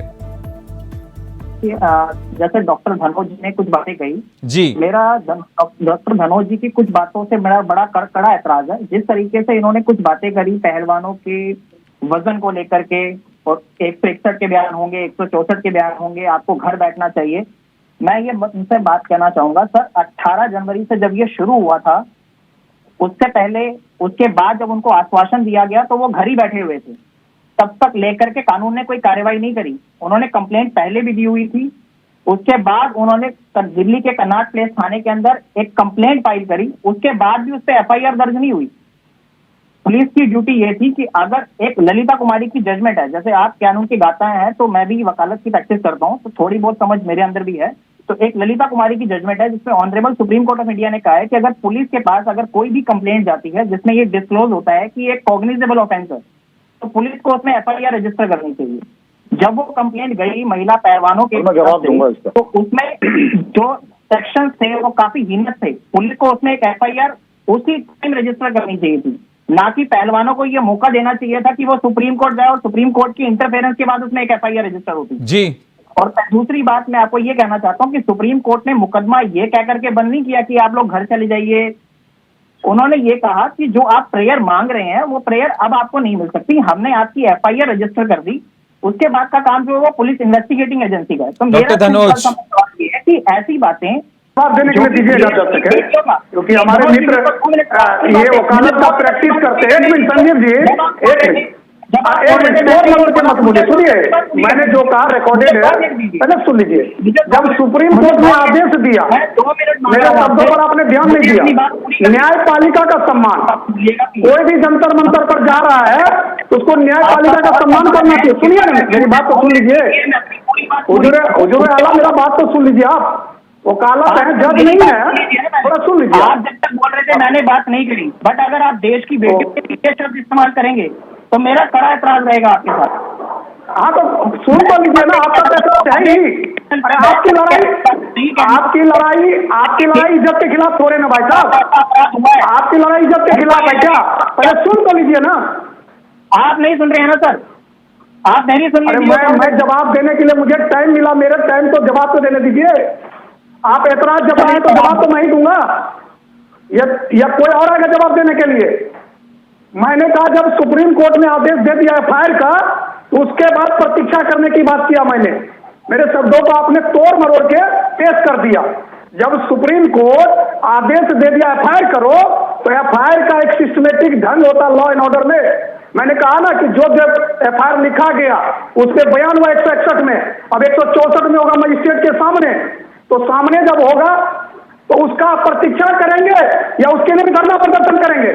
जैसे डॉक्टर धनोज जी ने कुछ बातें कही जी, मेरा डॉक्टर धनोज जी की कुछ बातों से मेरा बड़ा कड़ा ऐतराज है। जिस तरीके से इन्होंने कुछ बातें करी पहलवानों के वजन को लेकर के, और 161 के बयान होंगे, 164 के बयान होंगे, आपको घर बैठना चाहिए। मैं ये उनसे बात कहना चाहूंगा सर, 18 जनवरी से जब ये शुरू हुआ था, उससे पहले उसके बाद जब उनको आश्वासन दिया गया तो वो घर ही बैठे हुए थे। तब तक लेकर के कानून ने कोई कार्रवाई नहीं करी। उन्होंने कंप्लेंट पहले भी दी हुई थी, उसके बाद उन्होंने दिल्ली के कन्नाट प्लेस थाने के अंदर एक कंप्लेंट फाइल करी, उसके बाद भी उस पर एफआईआर दर्ज नहीं हुई। पुलिस की ड्यूटी ये थी कि अगर एक ललिता कुमारी की जजमेंट है, जैसे आप कानून की गाताएं हैं तो मैं भी वकालत की प्रैक्टिस करता हूं, तो थोड़ी बहुत समझ मेरे अंदर भी है। तो एक ललिता कुमारी की जजमेंट है जिसमें honourable supreme court of India ने कहा है कि अगर पुलिस के पास अगर कोई भी कंप्लेंट जाती है जिसमें ये डिस्क्लोज होता है कि एक कॉग्निजेबल ऑफेंस है, तो पुलिस को उसमें एफआईआर रजिस्टर करनी चाहिए। जब वो कंप्लेंट गई महिला पहलवानों के, मैं जवाब दूंगा इसका। तो उसमें जो सेक्शन थे वो काफी हीनत थे। पुलिस को उसमें एक एफआईआर उसी टाइम रजिस्टर करनी चाहिए थी, ना कि पहलवानों को ये मौका देना चाहिए था कि वो सुप्रीम कोर्ट जाए और सुप्रीम कोर्ट की इंटरफेरेंस के बाद उसमें एक एफआईआर रजिस्टर होती जी। और दूसरी बात मैं आपको ये कहना चाहता हूं कि सुप्रीम कोर्ट ने मुकदमा ये कह करके बंद नहीं किया कि आप लोग घर चले जाइए। उन्होंने ये कहा कि जो आप प्रेयर मांग रहे हैं वो प्रेयर अब आपको नहीं मिल सकती, हमने आपकी एफआईआर रजिस्टर कर दी। उसके बाद का काम जो है वो पुलिस इन्वेस्टिगेटिंग एजेंसी का है। तो मेरा धनोज सवाल ये है कि ऐसी बातें जवाब देने के लिए दीजिएगा जब तक है, क्योंकि हमारे मित्र ये वकालत का प्रैक्टिस करते हैं। एक मिनट संजीव जी, एक मिनट नंबर के मत बोलिए, सुनिए मैंने जो कहा रिकॉर्डेड है, पहले सुन लीजिए। जब सुप्रीम कोर्ट ने आदेश दिया, मेरे शब्दों पर आपने ध्यान नहीं दिया। न्यायपालिका का सम्मान, कोई भी जंतर मंतर पर जा रहा है तो उसको न्यायपालिका का सम्मान करना चाहिए। सुनिए ना, मेरी बात तो सुन लीजिए। हुजूर आला, मेरा बात तो सुन लीजिए। आप वकालत है, जज नहीं है, थोड़ा सुन लीजिए। आप जब तक बोल रहे थे मैंने बात नहीं करी, बट अगर आप देश की बेटी के पीछे शब्द इस्तेमाल करेंगे तो मेरा कड़ा ऐतराज रहेगा आपके साथ। हाँ तो सुन तो लीजिए ना, आपका पैसा है ही। आपकी लड़ाई इज्जत के खिलाफ थोड़े ना भाई साहब, आपकी लड़ाई इज्जत के खिलाफ है क्या? पहले सुन तो लीजिए ना। आप नहीं सुन रहे हैं ना सर, आप नहीं सुन रहे। मैं जवाब देने के लिए मुझे टाइम मिला, मेरे टाइम तो जवाब तो देने दीजिए। आप ऐतराज जताएं तो जवाब तो मैं ही दूंगा, या कोई और आएगा जवाब देने के लिए? मैंने कहा जब सुप्रीम कोर्ट ने आदेश दे दिया एफआईआर का, तो उसके बाद प्रतीक्षा करने की बात किया मैंने। मेरे शब्दों को आपने तोड़ मरोड़ के पेश कर दिया। जब सुप्रीम कोर्ट आदेश दे दिया एफआईआर करो, तो एफआईआर का एक सिस्टमेटिक ढंग होता लॉ एंड ऑर्डर में। मैंने कहा ना कि जो एफआईआर लिखा गया उसके बयान हुआ 161 में, अब 164 में होगा मजिस्ट्रेट के सामने। तो सामने जब होगा तो उसका प्रतीक्षा करेंगे या उसके लिए भी धरना प्रदर्शन करेंगे?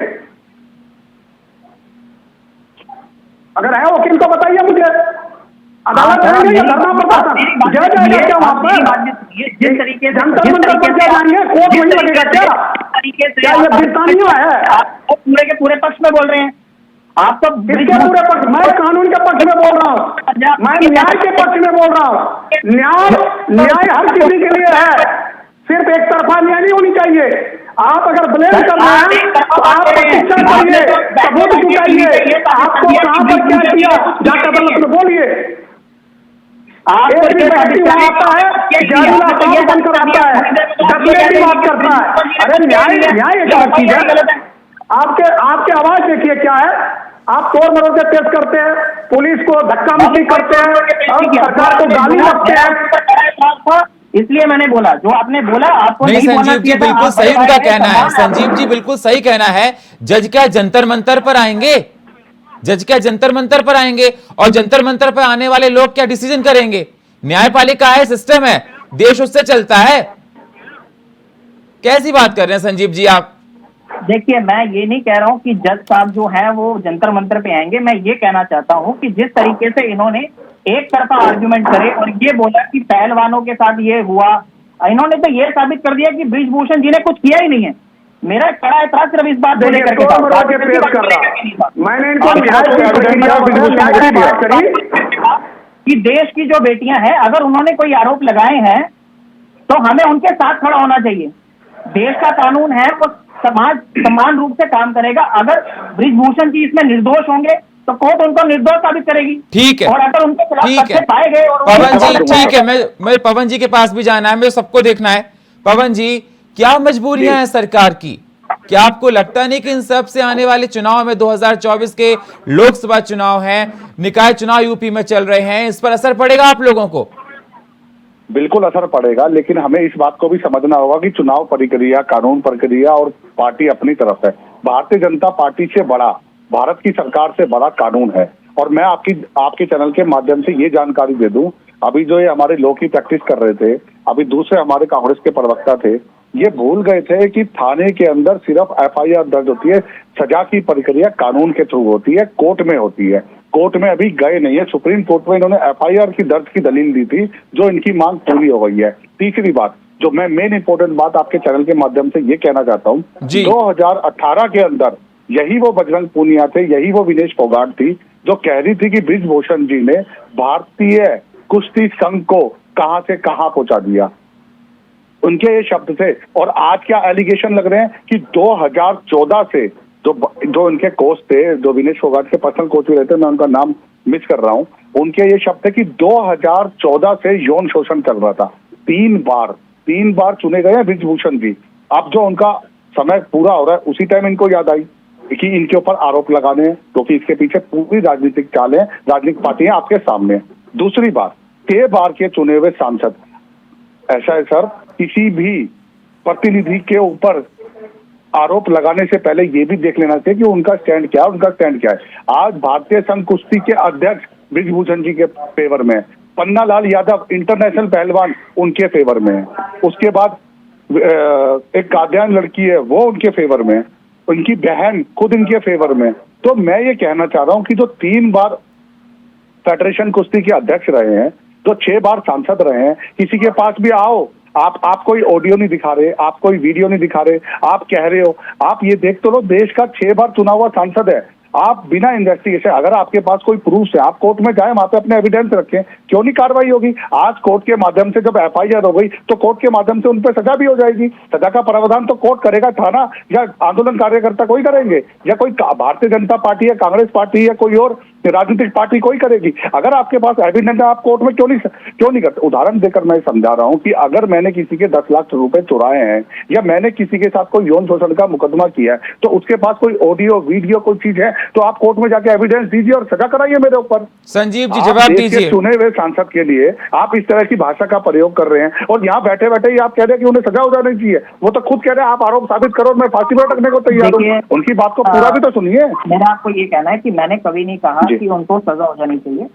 अगर है वकील तो बताइए मुझे। अदालत जाएंगे या धरना प्रदर्शन? जज आएगा क्या वहां पर? जिस तरीके से जंतर मंतर पर क्या जाएंगे? कोर्ट वही लगेगा क्या? क्या ये बिरतानिया है? आप पूरे के पूरे पक्ष में बोल रहे हैं। आप तो किसके पूरे पक्ष? मैं कानून के पक्ष में बोल रहा हूँ, मैं न्याय के पक्ष में बोल रहा हूँ। न्याय हर किसी के लिए है, सिर्फ एक तरफा न्याय नहीं होनी चाहिए। आप अगर ब्लेम कर रहे हैं तो आप प्रतीक्षा करिए, सबूत जुटाइए, आपको कहां पर क्या किया जाकर अदालत में बोलिए। एक भी व्यक्ति वहां आता है, जारीला साहब बनकर आता है, डटने की बात करता है। अरे न्याय एक अलग चीज है। आपके आवाज देखिए क्या है, आप तोड़ मरोड़ के पेश करते हैं, पुलिस को धक्का मुक्की करते हैं और सरकार को गाली लगते हैं। इसलिए मैंने बोला जो आपने बोला, आपको नहीं नहीं बोलना संजीव जी चाहिए था, बिल्कुल आप सही उनका बड़े कहना है, समान संजीव जी बिल्कुल सही कहना है। जज क्या जंतर मंतर पर आएंगे? जज क्या जंतर मंतर पर आएंगे? और जंतर मंतर पर आने वाले लोग क्या डिसीजन करेंगे? न्यायपालिका है, सिस्टम है, देश उससे चलता है। कैसी बात कर रहे हैं संजीव जी आप? देखिए, मैं ये नहीं कह रहा हूँ कि जज साहब जो हैं वो जंतर मंतर पे आएंगे। मैं ये कहना चाहता हूँ कि जिस तरीके से इन्होंने एक तरफा आर्ग्यूमेंट करे और ये बोला कि पहलवानों के साथ ये हुआ, इन्होंने तो ये साबित कर दिया कि बृजभूषण जी ने कुछ किया ही नहीं है। मेरा कड़ा एतराज सिर्फ इस बात को लेकर के था। मैंने इनको बात करी कि देश की जो बेटियां हैं, अगर उन्होंने कोई आरोप लगाए हैं तो हमें उनके साथ खड़ा होना चाहिए। देश का कानून है, वो समाज समान रूप से काम करेगा। अगर बृजभूषण जी इसमें निर्दोष होंगे तो कोर्ट उनको निर्दोष साबित करेगी। ठीक है, और अगर उनके खिलाफ ठीक तथ्य है पाए गए और पवन जी, ठीक है, मैं पवन जी के पास भी जाना है, मुझे सबको देखना है। पवन जी, क्या मजबूरियां हैं सरकार की? क्या आपको लगता नहीं कि इन सब से आने वाले चुनाव में 2024 के लोकसभा चुनाव हैं, निकाय चुनाव यूपी में चल रहे हैं, इस पर असर पड़ेगा आप लोगों को? बिल्कुल असर पड़ेगा, लेकिन हमें इस बात को भी समझना होगा कि चुनाव प्रक्रिया, कानून प्रक्रिया और पार्टी अपनी तरफ है। भारतीय जनता पार्टी से बड़ा, भारत की सरकार से बड़ा कानून है। और मैं आपके चैनल के माध्यम से ये जानकारी दे दूं, अभी जो ये हमारे लॉ की प्रैक्टिस कर रहे थे, अभी दूसरे हमारे कांग्रेस के प्रवक्ता थे, ये भूल गए थे कि थाने के अंदर सिर्फ एफआईआर दर्ज होती है, सजा की प्रक्रिया कानून के थ्रू होती है, कोर्ट में होती है। कोर्ट में अभी गए नहीं है। सुप्रीम कोर्ट में इन्होंने एफआईआर की दर्ज की दलील दी थी, जो इनकी मांग पूरी हो गई है। तीसरी बात, जो मैं मेन इंपॉर्टेंट बात आपके चैनल के माध्यम से ये कहना चाहता हूँ, 2018 के अंदर यही वो बजरंग पूनिया थे, यही वो विनेश फोगाट थी जो कह रही थी कि बृजभूषण जी ने भारतीय कुश्ती संघ को कहां से कहां पहुंचा दिया। उनके ये शब्द थे। और आज क्या एलिगेशन लग रहे हैं कि 2014 से जो उनके कोच थे, जो विनेश फोगाट के पर्सनल कोच भी रहते, मैं उनका नाम मिस कर रहा हूं, उनके ये शब्द थे कि 2014 से यौन शोषण चल रहा था। 3 बार चुने गए हैं बृजभूषण जी। अब जो उनका समय पूरा हो रहा है, उसी टाइम इनको याद आई कि इनके ऊपर आरोप लगाने हैं, क्योंकि इसके पीछे पूरी राजनीतिक चाल है, राजनीतिक पार्टियां आपके सामने। दूसरी बात, 6 बार के चुने हुए सांसद, ऐसा है सर, किसी भी प्रतिनिधि के ऊपर आरोप लगाने से पहले ये भी देख लेना चाहिए कि उनका स्टैंड क्या है। आज भारतीय संघ कुश्ती के अध्यक्ष बृजभूषण जी के फेवर में है, पन्ना लाल यादव इंटरनेशनल पहलवान उनके फेवर में है, उसके बाद एक काद्यान लड़की है वो उनके फेवर में है, उनकी बहन खुद इनके फेवर में। तो मैं ये कहना चाह रहा हूं कि जो 3 बार फेडरेशन कुश्ती के अध्यक्ष रहे हैं, जो 6 बार सांसद रहे हैं, किसी के पास भी आओ, आप कोई ऑडियो नहीं दिखा रहे, आप कोई वीडियो नहीं दिखा रहे, आप कह रहे हो, आप ये देख तो लो, देश का 6 बार चुना हुआ सांसद है, आप बिना इन्वेस्टिगेशन, अगर आपके पास कोई प्रूफ है, आप कोर्ट में जाए, वहां पे अपने एविडेंस रखें, क्यों नहीं कार्रवाई होगी? आज कोर्ट के माध्यम से जब एफआईआर हो गई तो कोर्ट के माध्यम से उन पर सजा भी हो जाएगी। सजा का प्रावधान तो कोर्ट करेगा, थाना या आंदोलन कार्यकर्ता कोई करेंगे, या कोई भारतीय जनता पार्टी या कांग्रेस पार्टी या कोई और राजनीतिक पार्टी कोई करेगी। अगर आपके पास एविडेंस है, आप कोर्ट में क्यों नहीं करते? उदाहरण देकर मैं समझा रहा हूं कि अगर मैंने किसी के 10 लाख रुपए चुराए हैं या मैंने किसी के साथ कोई यौन शोषण का मुकदमा किया है, तो उसके पास कोई ऑडियो वीडियो कोई चीज है तो आप कोर्ट में जाके एविडेंस दीजिए और सजा कराइए मेरे ऊपर। संजीव जी जवाब दीजिए। चुने हुए सांसद के लिए आप इस तरह की भाषा का प्रयोग कर रहे हैं और यहाँ बैठे बैठे ही आप कह रहे हैं कि उन्हें सजा हो जानी चाहिए। वो तो खुद कह रहे हैं आप आरोप साबित करो, मैं फांसी पर अटकने को तैयार हूँ। उनकी बात को पूरा भी तो सुनिए। मेरा आपको ये कहना है कि मैंने कभी नहीं कहा कि उनको सजा हो जानी चाहिए।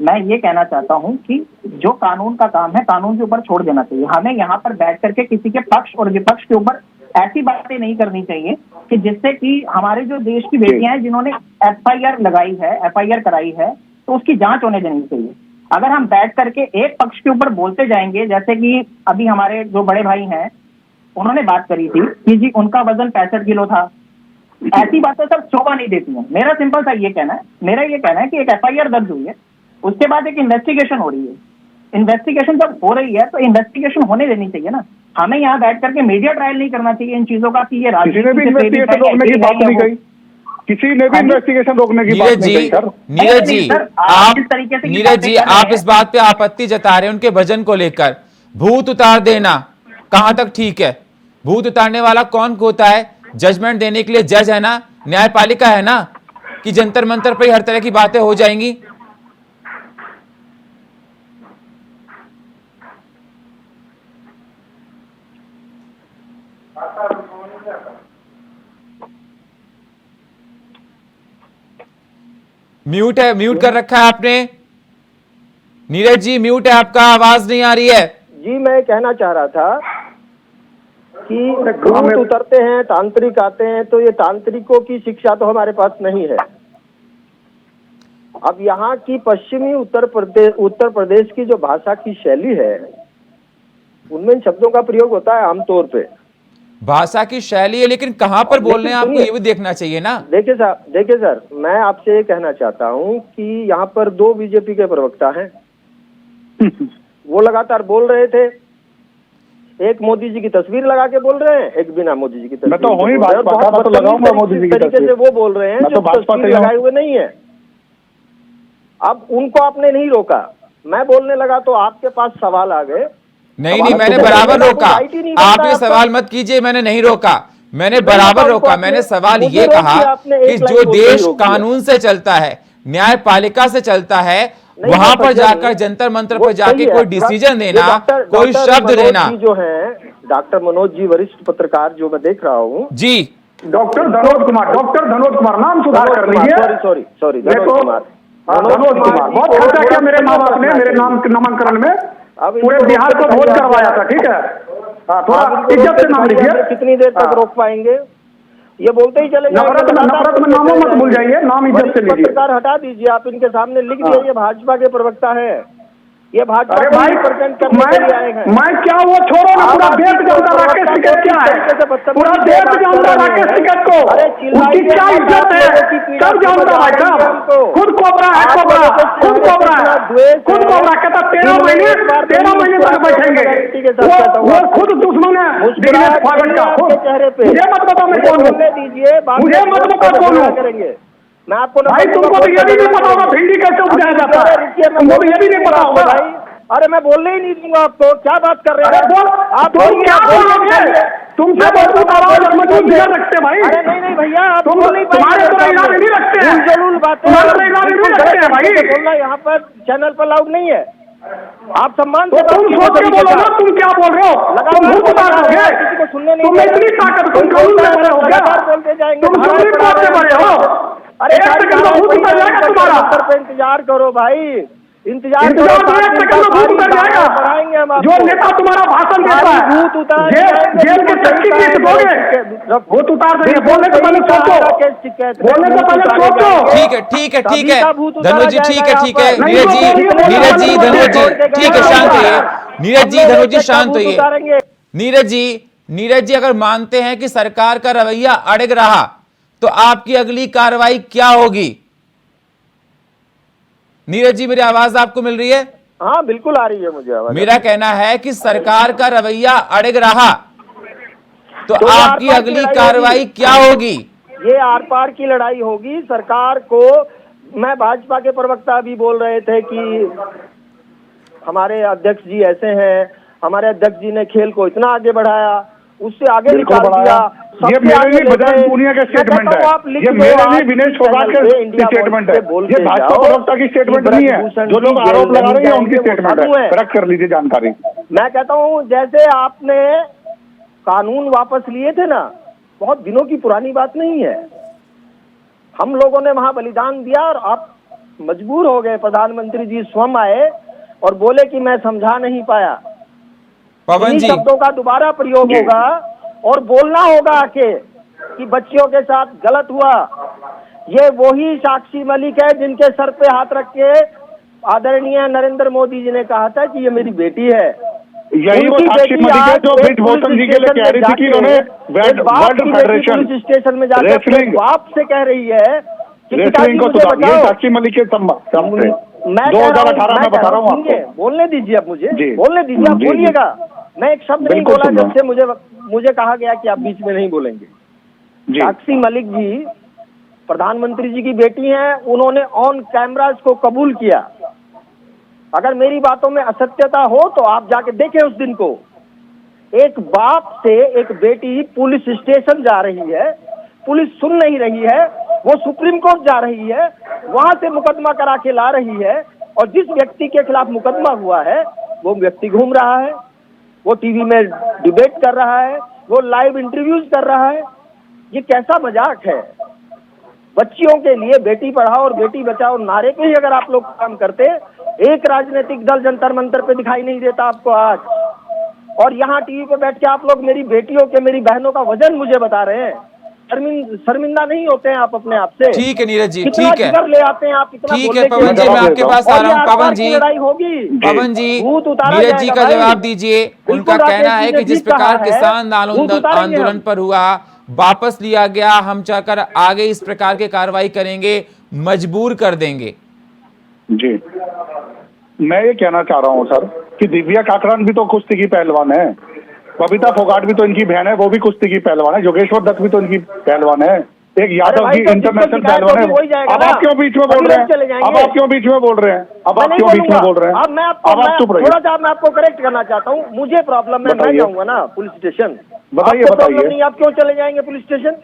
मैं ये कहना चाहता हूँ कि जो कानून का काम है कानून के ऊपर छोड़ देना चाहिए। हमें यहाँ पर बैठ करके किसी के पक्ष और विपक्ष के ऊपर ऐसी बातें नहीं करनी चाहिए कि जिससे कि हमारे जो देश की बेटियां हैं जिन्होंने एफआईआर लगाई है, एफआईआर कराई है, तो उसकी जांच होने देनी चाहिए। अगर हम बैठ करके एक पक्ष के ऊपर बोलते जाएंगे, जैसे कि अभी हमारे जो बड़े भाई हैं उन्होंने बात करी थी कि जी उनका वजन 65 किलो था, ऐसी बातें सब शोभा नहीं देती हैं। मेरा सिंपल सा ये कहना है, मेरा ये कहना है कि एक एफआईआर दर्ज हुई है, उसके बाद एक इन्वेस्टिगेशन हो रही है। इन्वेस्टिगेशन जब हो रही है तो इन्वेस्टिगेशन होने देनी चाहिए ना। हमें यहाँ बैठ करके मीडिया ट्रायल नहीं करना चाहिए इन चीजों का कि ये किसी ने भी इन्वेस्टिगेशन रोकने की बात नहीं कही, किसी ने भी इन्वेस्टिगेशन रोकने की बात नहीं कही सर। नीरज जी आप इस बात पे आपत्ति जता रहे हैं उनके वजन को लेकर। भूत उतार देना कहां तक ठीक है? भूत उतारने वाला कौन होता है? जजमेंट देने के लिए जज है ना, न्यायपालिका है ना। कि जंतर मंतर पर ही हर तरह की बातें हो जाएंगी? म्यूट है, म्यूट कर रखा है आपने। नीरज जी म्यूट है आपका, आवाज नहीं आ रही है। जी मैं कहना चाह रहा था कि दूत उतरते हैं, तांत्रिक आते हैं, तो ये तांत्रिकों की शिक्षा तो हमारे पास नहीं है। अब यहाँ की पश्चिमी उत्तर प्रदेश की जो भाषा की शैली है, उनमें इन शब्दों का प्रयोग होता है आमतौर पे। भाषा की शैली है, लेकिन कहां पर बोल रहे हैं आपको ये भी देखना चाहिए ना। देखिए सर, मैं आपसे ये कहना चाहता हूँ कि यहाँ पर 2 बीजेपी के प्रवक्ता हैं। वो लगातार बोल रहे थे, एक मोदी जी की तस्वीर लगा के बोल रहे हैं, एक बिना मोदी जी की तस्वीर। मैं तो हूँ ही भाजपा का, मैं तो लगाऊंगा मोदी जी की तस्वीर। से वो बोल रहे हैं जो तस्वीर लगाए हुए नहीं है। अब उनको आपने नहीं रोका, मैं बोलने लगा तो आपके पास सवाल आ गए। नहीं, मैंने बराबर रोका। आप ये सवाल मत कीजिए, मैंने नहीं रोका, मैंने बराबर रोका। मैंने सवाल ये कहा कि जो देश कानून से चलता है, न्यायपालिका से चलता है, वहां पर जाकर जंतर मंतर पर जाके कोई डिसीजन देना, कोई शब्द देना। जो है डॉक्टर मनोज जी, वरिष्ठ पत्रकार जो मैं देख रहा हूँ जी, डॉक्टर धनोज कुमार नाम सुधार कर लीजिए। सॉरी धनोज कुमार, बहुत खर्चा किया मेरे माँ बाप ने मेरे नाम के नामांकन में, पूरे बिहार को भोज करवाया था। ठीक है, थोड़ा इज्जत से नाम लीजिए। कितनी देर तक रोक पाएंगे? ये बोलते ही चले नफरत में नामों मत भूल जाइए, नाम इज्जत से लीजिए। पत्रकार हटा दीजिए, आप इनके सामने लिख दिए ये भाजपा के प्रवक्ता है, ये भाजपा अरे भाई मैं क्या वो छोड़ो ना, पूरा देश जानता राकेश टिकैत क्या है, पूरा देश जानता राकेश टिकैत को, उसकी क्या इज्जत है, सब जानता भाई साहब। खुद कोबरा है, खुद कोबरा कहता 13 महीने तक बैठेंगे। वो खुद दुश्मन है दिग्नेश फागड़ का। मुझे मत बताओ मैं कौन हूँ, मुझे मत बताओ कौन हूँ। मैं आपको भाई तुमको तो ये भी नहीं पता होगा भिंडी कैसे उपजाया जाता है, तुमको तो ये भी नहीं पता होगा भाई। अरे मैं बोलने ही नहीं दूंगा आपको, क्या बात कर रहे हैं आप? तुम क्या बोलोगे? तुमसे मजबूत आवाज मजबूत दिया रखते भाई। अरे नहीं भैया, तुम तुम्हारे तो इरादे नहीं रखते हैं, जरूर बातें नहीं रखते हैं भाई। बोलना यहाँ पर चैनल पर लाउड नहीं है। आप सम्मान तो तुम सोच के बोलो ना, तुम क्या बोल रहे हो? तुम भूत उतार दोगे, किसी को सुनने नहीं, तुम इतनी ताकत, तुम कानून से बड़े हो क्या? बोलते जाएंगे, तुम सुप्रीम कोर्ट से बड़े हो। अरे एक सेकंड में भूत उतर जाएगा तुम्हारा। इंतजार करो भाई, इंतजार तो एक सेकंड में भूत उतर जाएगा। बढ़ाएंगे हम। जो नेता तुम्हारा भाषण देता है, भूत उतार जेल के चक्की पीट दोगे, भूत उतार देंगे। बोलने से पहले सोचो, बोलने से पहले सोचो। ठीक है धनुष जी, ठीक है नीरज जी धनुष जी ठीक है, शांत होइए। धनुष जी शांत होइए। नीरज जी अगर मानते हैं कि सरकार का रवैया अड़ग रहा तो आपकी अगली कार्रवाई क्या होगी? नीरज जी मेरी आवाज आपको मिल रही है? हाँ बिल्कुल आ रही है मुझे आवाज। मेरा कहना है कि सरकार का रवैया अड़ग रहा तो आपकी अगली कार्रवाई क्या होगी? ये आर पार की लड़ाई होगी। सरकार को, मैं भाजपा के प्रवक्ता भी बोल रहे थे कि हमारे अध्यक्ष जी ऐसे हैं, हमारे अध्यक्ष जी ने खेल को इतना आगे बढ़ाया, उससे आगे निकाल दिया। ये मेरे लिए बजरंग पूनिया का स्टेटमेंट है, ये मेरे लिए विनेश फोगाट का स्टेटमेंट है, ये भाजपा प्रवक्ता की स्टेटमेंट नहीं है। जो लोग आरोप लगा रहे हैं उनकी स्टेटमेंट है, करेक्ट कर लीजिए जानकारी। मैं कहता हूँ जैसे आपने कानून वापस लिए थे ना, बहुत दिनों की पुरानी बात नहीं है। हम लोगों ने वहां बलिदान दिया और आप मजबूर हो गए। प्रधानमंत्री जी स्वयं आए और बोले कि मैं समझा नहीं पाया। पवन जी, शब्दों का दोबारा प्रयोग होगा और बोलना होगा आके कि बच्चियों के साथ गलत हुआ। ये वही साक्षी मलिक है जिनके सर पे हाथ रख के आदरणीय नरेंद्र मोदी जी ने कहा था कि ये मेरी बेटी है। यही वो साक्षी मलिक है जो ब्रिजभूषण जी के लिए कह रही थी कि उन्होंने वर्ल्ड फेडरेशन स्टेशन में जाकर बाप से कह रही है कि रेसलिंग को सुधार दिया। साक्षी मलिक के सामने 2018 में बता रहा हूँ आपको। बोलने दीजिए आप मुझे, बोलने दीजिए, आप बोलिएगा। मैं एक शब्द नहीं बोला जब से मुझे कहा गया कि आप बीच में नहीं बोलेंगे। साक्षी मलिक जी प्रधानमंत्री जी की बेटी हैं, उन्होंने ऑन कैमरा इसको कबूल किया। अगर मेरी बातों में असत्यता हो तो आप जाके देखें उस दिन को। एक बाप से एक बेटी पुलिस स्टेशन जा रही है, पुलिस सुन नहीं रही है वो सुप्रीम कोर्ट जा रही है, वहां से मुकदमा करा के ला रही है, और जिस व्यक्ति के खिलाफ मुकदमा हुआ है वो व्यक्ति घूम रहा है, वो टीवी में डिबेट कर रहा है, वो लाइव इंटरव्यूज कर रहा है। ये कैसा मजाक है? बच्चियों के लिए बेटी पढ़ाओ और बेटी बचाओ नारे पे ही अगर आप लोग काम करते, एक राजनीतिक दल जंतर मंतर पे दिखाई नहीं देता आपको आज, और यहाँ टीवी पे बैठ के आप लोग मेरी बेटियों के, मेरी बहनों का वजन मुझे बता रहे हैं। शर्मिंदा नहीं होते हैं आप अपने आप से? ठीक है नीरज जी, कितना ठीक है, जिगर ले आते हैं आप, कितना ठीक बोलने है के पवन जी, लिए। मैं आपके पास आ रहा हूँ। पवन जी, लड़ाई होगी, पवन जी, भूत उतारा नीरज जी जाएगा का भाई। जवाब दीजिए। उनका बिल्कुल कहना राकेश है जी कि ने जिस ठीक कहा प्रकार है, किसान भूत उतारेंगे आंदोलन हम। पर हुआ, वापस लिया गया, हम चाहकर आगे इस प्रकार की कार्रवाई करेंगे, मजबूर कर देंगे। जी, मैं ये कहना चाह रहा हूँ सर कि दिव्या काकरान भी तो कुश्ती की पहलवान है, बबीता फोगाट भी तो इनकी बहन है, वो भी कुश्ती की पहलवान है, योगेश्वर दत्त भी तो इनकी पहलवान है, एक यादव जी इंटरनेशनल पहलवान है। अब आप क्यों बीच में बोल रहे हैं? अब आप क्यों बीच में बोल रहे हैं? अब आप क्यों बीच में बोल रहे हैं? अब मैं आपको अब आप चुप रहिए। थोड़ा सा मैं आपको करेक्ट करना चाहता हूँ। मुझे प्रॉब्लम है, मैं जाऊंगा ना पुलिस स्टेशन। बताइए, आपको बताइए। प्रॉब्लम नहीं, आप क्यों चले जाएंगे पुलिस स्टेशन?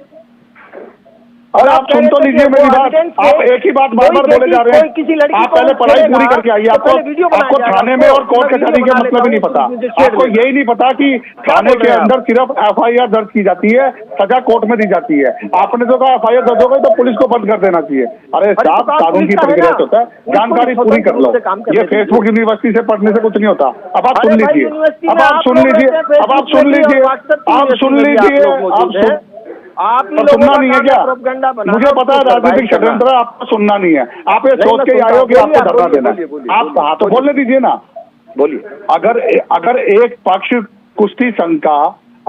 और आप सुन तो लीजिए मेरी बात, आप एक ही बात बार बार बोले जा रहे हैं। किसी लड़की आप पहले पढ़ाई पूरी करके आइए। आपको थाने में और कोर्ट कचहरी का मतलब ही नहीं पता। आपको यही नहीं पता कि थाने के अंदर सिर्फ FIR दर्ज की जाती है, सजा कोर्ट में दी जाती है। आपने तो कहा FIR दर्ज हो गई तो पुलिस को बंद कर देना चाहिए। अरे साहब, कानून की प्रक्रिया होता है, जानकारी पूरी कर लो। ये फेसबुक यूनिवर्सिटी से पढ़ने से कुछ नहीं होता। अब आप सुन लीजिए, अब आप सुन लीजिए, अब आप सुन लीजिए, आप सुन लीजिए, आप सुनना नहीं है क्या? मुझे पता है राजनीतिक षड्यंत्र, आपको सुनना नहीं है। आप ये सोच के आए हो कि आपको धरना देना है। आप हाँ तो बोलने दीजिए ना, बोलिए। अगर एक पक्ष कुश्ती संघ का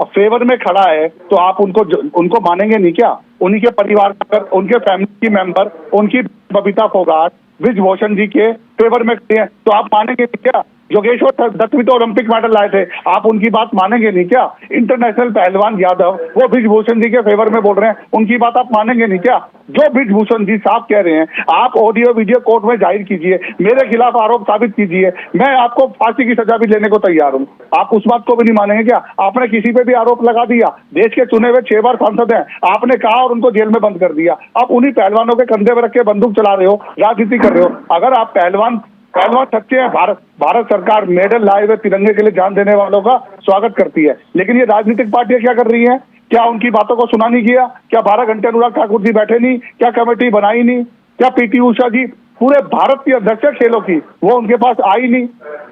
फेवर में खड़ा है तो आप उनको मानेंगे नहीं क्या? उन्हीं के परिवार, उनके फैमिली मेंबर, उनकी बबीता फोगाट, ब्रिजभूषण जी के फेवर में खड़े हैं तो आप मानेंगे नहीं क्या? योगेश्वर दत्त भी तो ओलंपिक मेडल लाए थे, आप उनकी बात मानेंगे नहीं क्या? इंटरनेशनल पहलवान यादव, वो ब्रिजभूषण जी के फेवर में बोल रहे हैं, उनकी बात आप मानेंगे नहीं क्या? जो ब्रिजभूषण जी साफ कह रहे हैं, आप ऑडियो वीडियो कोर्ट में जाहिर कीजिए, मेरे खिलाफ आरोप साबित कीजिए, मैं आपको फांसी की सजा भी लेने को तैयार हूँ। आप उस बात को भी नहीं मानेंगे क्या? आपने किसी पे भी आरोप लगा दिया, देश के चुने हुए 6 बार सांसद हैं, आपने कहा और उनको जेल में बंद कर दिया। आप उन्हीं पहलवानों के कंधे पर रख के बंदूक चला रहे हो, राजनीति कर रहे हो। अगर आप पहलवान सच्चे हैं, भारत सरकार मेडल लाए हुए तिरंगे के लिए जान देने वालों का स्वागत करती है, लेकिन ये राजनीतिक पार्टियां क्या कर रही हैं? क्या उनकी बातों को सुना नहीं किया? क्या 12 घंटे अनुराग ठाकुर जी बैठे नहीं? क्या कमेटी बनाई नहीं? क्या PT उषा जी पूरे भारत की अध्यक्ष खेलों की, वो उनके पास आई नहीं?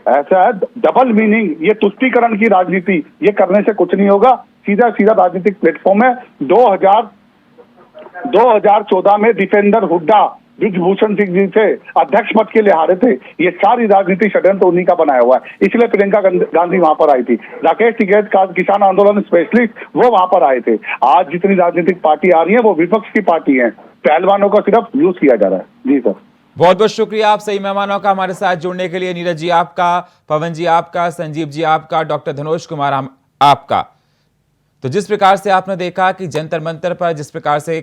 ऐसा है डबल मीनिंग, ये तुष्टीकरण की राजनीति, ये करने से कुछ नहीं होगा। सीधा सीधा राजनीतिक प्लेटफॉर्म है। 2014 में दीपेंद्र हुड्डा ब्रिजभूषण सिंह जी से अध्यक्ष पद के लिए हारे थे। ये सारी राजनीति षड्यंत्र उन्हीं का बनाया हुआ है, इसलिए प्रियंका गांधी वहां पर आई थी। राकेश टिकैत का किसान आंदोलन स्पेशलिस्ट, वो वहां पर आए थे। आज जितनी राजनीतिक पार्टी आ रही है वो विपक्ष की पार्टी है, पहलवानों का सिर्फ यूज किया जा रहा है। जी सर, बहुत बहुत शुक्रिया आप सही मेहमानों का हमारे साथ जुड़ने के लिए। नीरज जी आपका, पवन जी आपका, संजीव जी आपका, डॉक्टर धनोज कुमार आपका। तो जिस प्रकार से आपने देखा कि जंतर मंतर पर जिस प्रकार से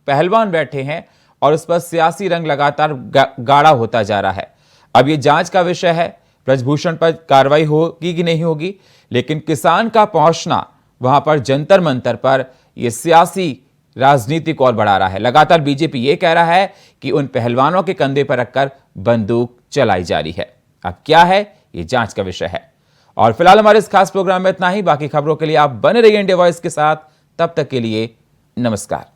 पहलवान बैठे हैं और उस पर सियासी रंग लगातार गाढ़ा होता जा रहा है। अब ये जांच का विषय है, ब्रजभूषण पर कार्रवाई होगी कि नहीं होगी, लेकिन किसान का पहुंचना वहां पर जंतर मंतर पर यह सियासी राजनीति को और बढ़ा रहा है। लगातार बीजेपी ये कह रहा है कि उन पहलवानों के कंधे पर रखकर बंदूक चलाई जा रही है। अब क्या है, ये जांच का विषय है। और फिलहाल हमारे इस खास प्रोग्राम में इतना ही। बाकी खबरों के लिए आप बने रहिए इंडिया वॉइस के साथ। तब तक के लिए नमस्कार।